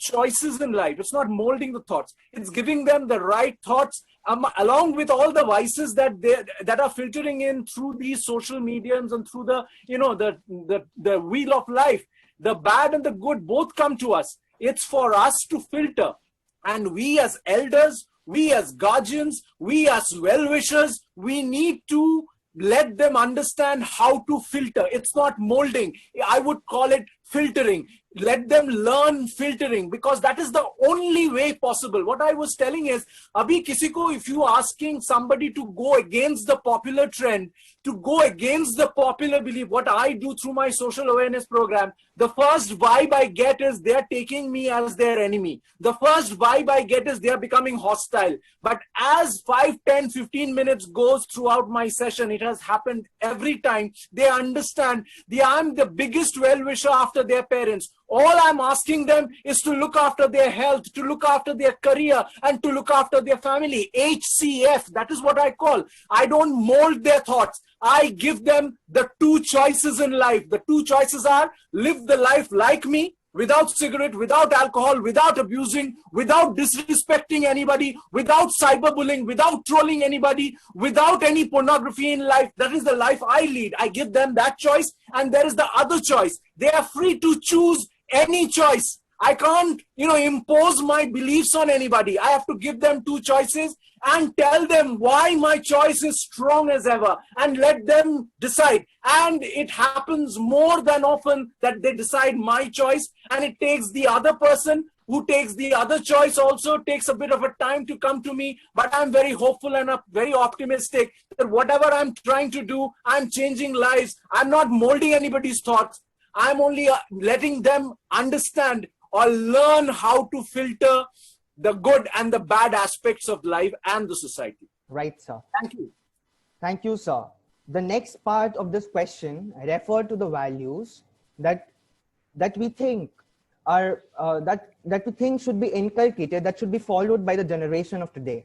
choices in life, it's not molding the thoughts. It's giving them the right thoughts along with all the vices that are filtering in through these social mediums and through the wheel of life. The bad and the good both come to us. It's for us to filter. And we as elders, we as guardians, we as well-wishers, we need to let them understand how to filter. It's not molding. I would call it filtering. Let them learn filtering, because that is the only way possible. What I was telling is, abhi kisi ko, if you asking somebody to go against the popular trend, to go against the popular belief, what I do through my social awareness program, the first vibe I get is they're taking me as their enemy. The first vibe I get is they're becoming hostile. But as 5, 10, 15 minutes goes throughout my session, it has happened every time, they understand I'm the biggest well-wisher after their parents. All I'm asking them is to look after their health, to look after their career, and to look after their family. HCF, that is what I call. I don't mold their thoughts. I give them the two choices in life. The two choices are: live the life like me, without cigarette, without alcohol, without abusing, without disrespecting anybody, without cyberbullying, without trolling anybody, without any pornography in life. That is the life I lead. I give them that choice, and there is the other choice. They are free to choose any choice. I can't, impose my beliefs on anybody. I have to give them two choices and tell them why my choice is strong as ever, and let them decide. And it happens more than often that they decide my choice, and it takes the other person who takes the other choice also takes a bit of a time to come to me. But I'm very hopeful and very optimistic that whatever I'm trying to do, I'm changing lives. I'm not molding anybody's thoughts. I'm only letting them understand or learn how to filter the good and the bad aspects of life and the society. Right, sir. Thank you. Thank you, sir. The next part of this question refer to the values that we think are that we think should be inculcated, that should be followed by the generation of today.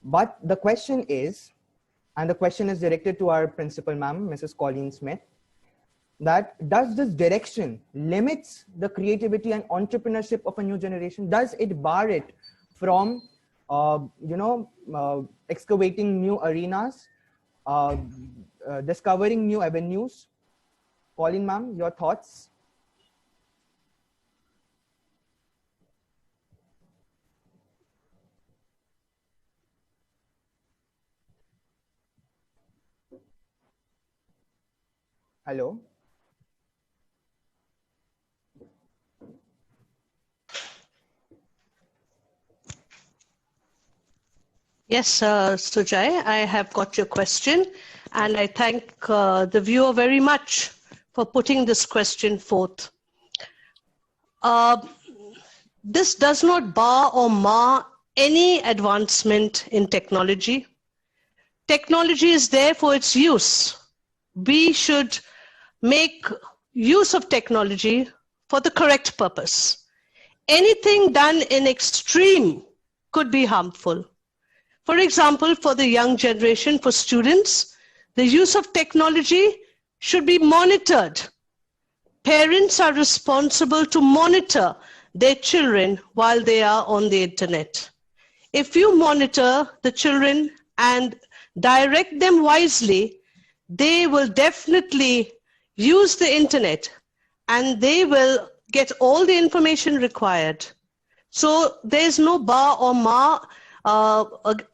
But the question is, and the question is directed to our principal ma'am, Mrs. Colleen Smith, that does this direction limits the creativity and entrepreneurship of a new generation? Does it bar it from excavating new arenas, discovering new avenues? Colleen ma'am, your thoughts? Hello. Yes, Sujay, I have got your question, and I thank the viewer very much for putting this question forth. This does not bar or mar any advancement in technology. Technology is there for its use. We should make use of technology for the correct purpose. Anything done in extreme could be harmful. For example, for the young generation, for students, the use of technology should be monitored. Parents are responsible to monitor their children while they are on the internet. If you monitor the children and direct them wisely, they will definitely use the internet and they will get all the information required. So there's no bar or mar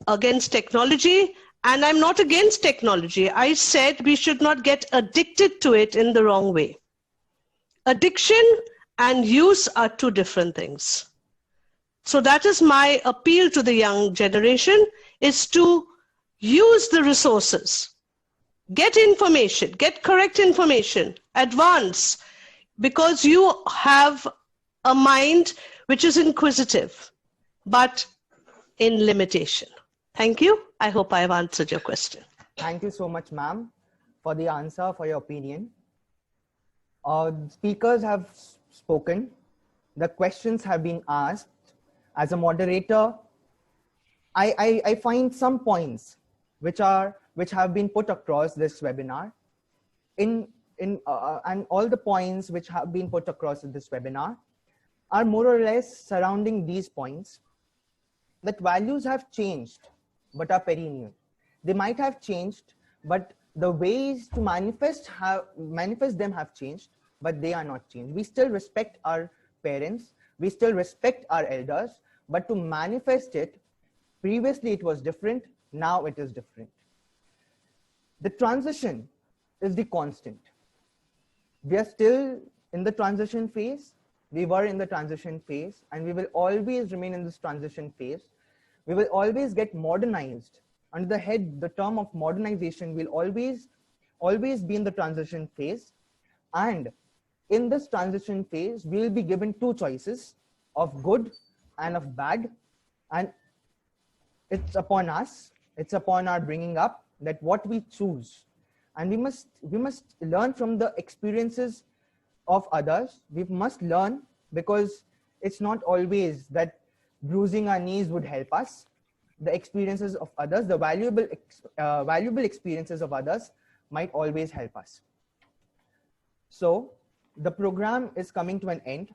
against technology, and I'm not against technology. I said we should not get addicted to it in the wrong way. Addiction and use are two different things. So that is my appeal to the young generation, is to use the resources, get information, get correct information, advance, because you have a mind which is inquisitive, but in limitation. Thank you. I hope I have answered your question. Thank you so much, ma'am, for the answer, for your opinion. Speakers have spoken. The questions have been asked. As a moderator, I find some points which have been put across this webinar. And all the points which have been put across in this webinar are more or less surrounding these points, that values have changed but are perennial. They might have changed, but the ways to manifest them have changed, but they are not changed. We still respect our parents, we still respect our elders, but to manifest it, previously it was different, now it is different. The transition is the constant. We are still in the transition phase. We were in the transition phase, and we will always remain in this transition phase. We will always get modernized. Under the head, the term of modernization will always be in the transition phase. And in this transition phase, we will be given two choices of good and of bad. And it's upon us, it's upon our bringing up that what we choose. And we must learn from the experiences of others. We must learn, because it's not always that bruising our knees would help us. The experiences of others, the valuable experiences of others might always help us. So the program is coming to an end.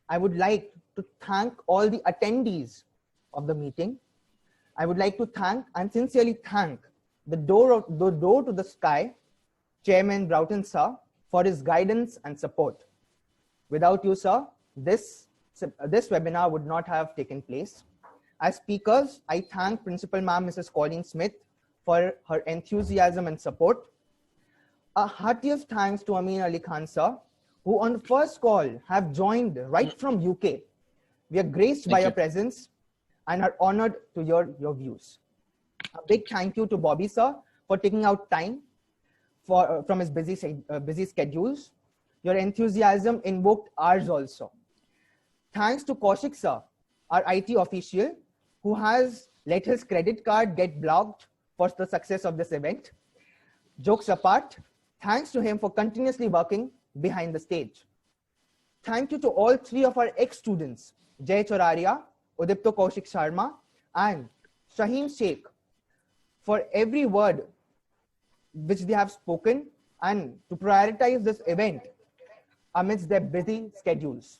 I would like to thank all the attendees of the meeting. I would like to thank and sincerely thank the door to the sky, Chairman Broughton sir, for his guidance and support. Without you, sir, this webinar would not have taken place. As speakers, I thank Principal Ma'am Mrs. Colleen Smith for her enthusiasm and support. A heartiest thanks to Ameen Ali Khan sir, who on the first call have joined right from UK. We are graced by your presence and are honored to hear your views. A big thank you to Bobby sir for taking out time from his busy schedules. Your enthusiasm invoked ours also. Thanks to Kaushik sir, our IT official, who has let his credit card get blocked for the success of this event. Jokes apart, thanks to him for continuously working behind the stage. Thank you to all three of our ex-students, Jay Choraria, Udipto Kaushik Sharma, and Shaheen Sheikh, for every word which they have spoken and to prioritize this event amidst their busy schedules.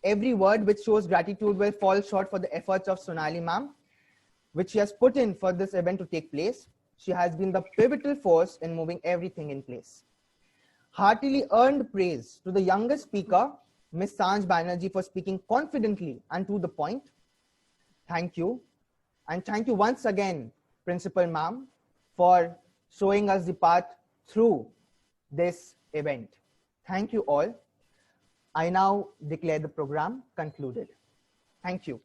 Every word which shows gratitude will fall short for the efforts of Sonali ma'am, which she has put in for this event to take place. She has been the pivotal force in moving everything in place. Heartily earned praise to the youngest speaker, Ms. Sonali Banerjee, for speaking confidently and to the point. Thank you. And thank you once again, Principal ma'am, for showing us the path through this event. Thank you all. I now declare the program concluded. Thank you.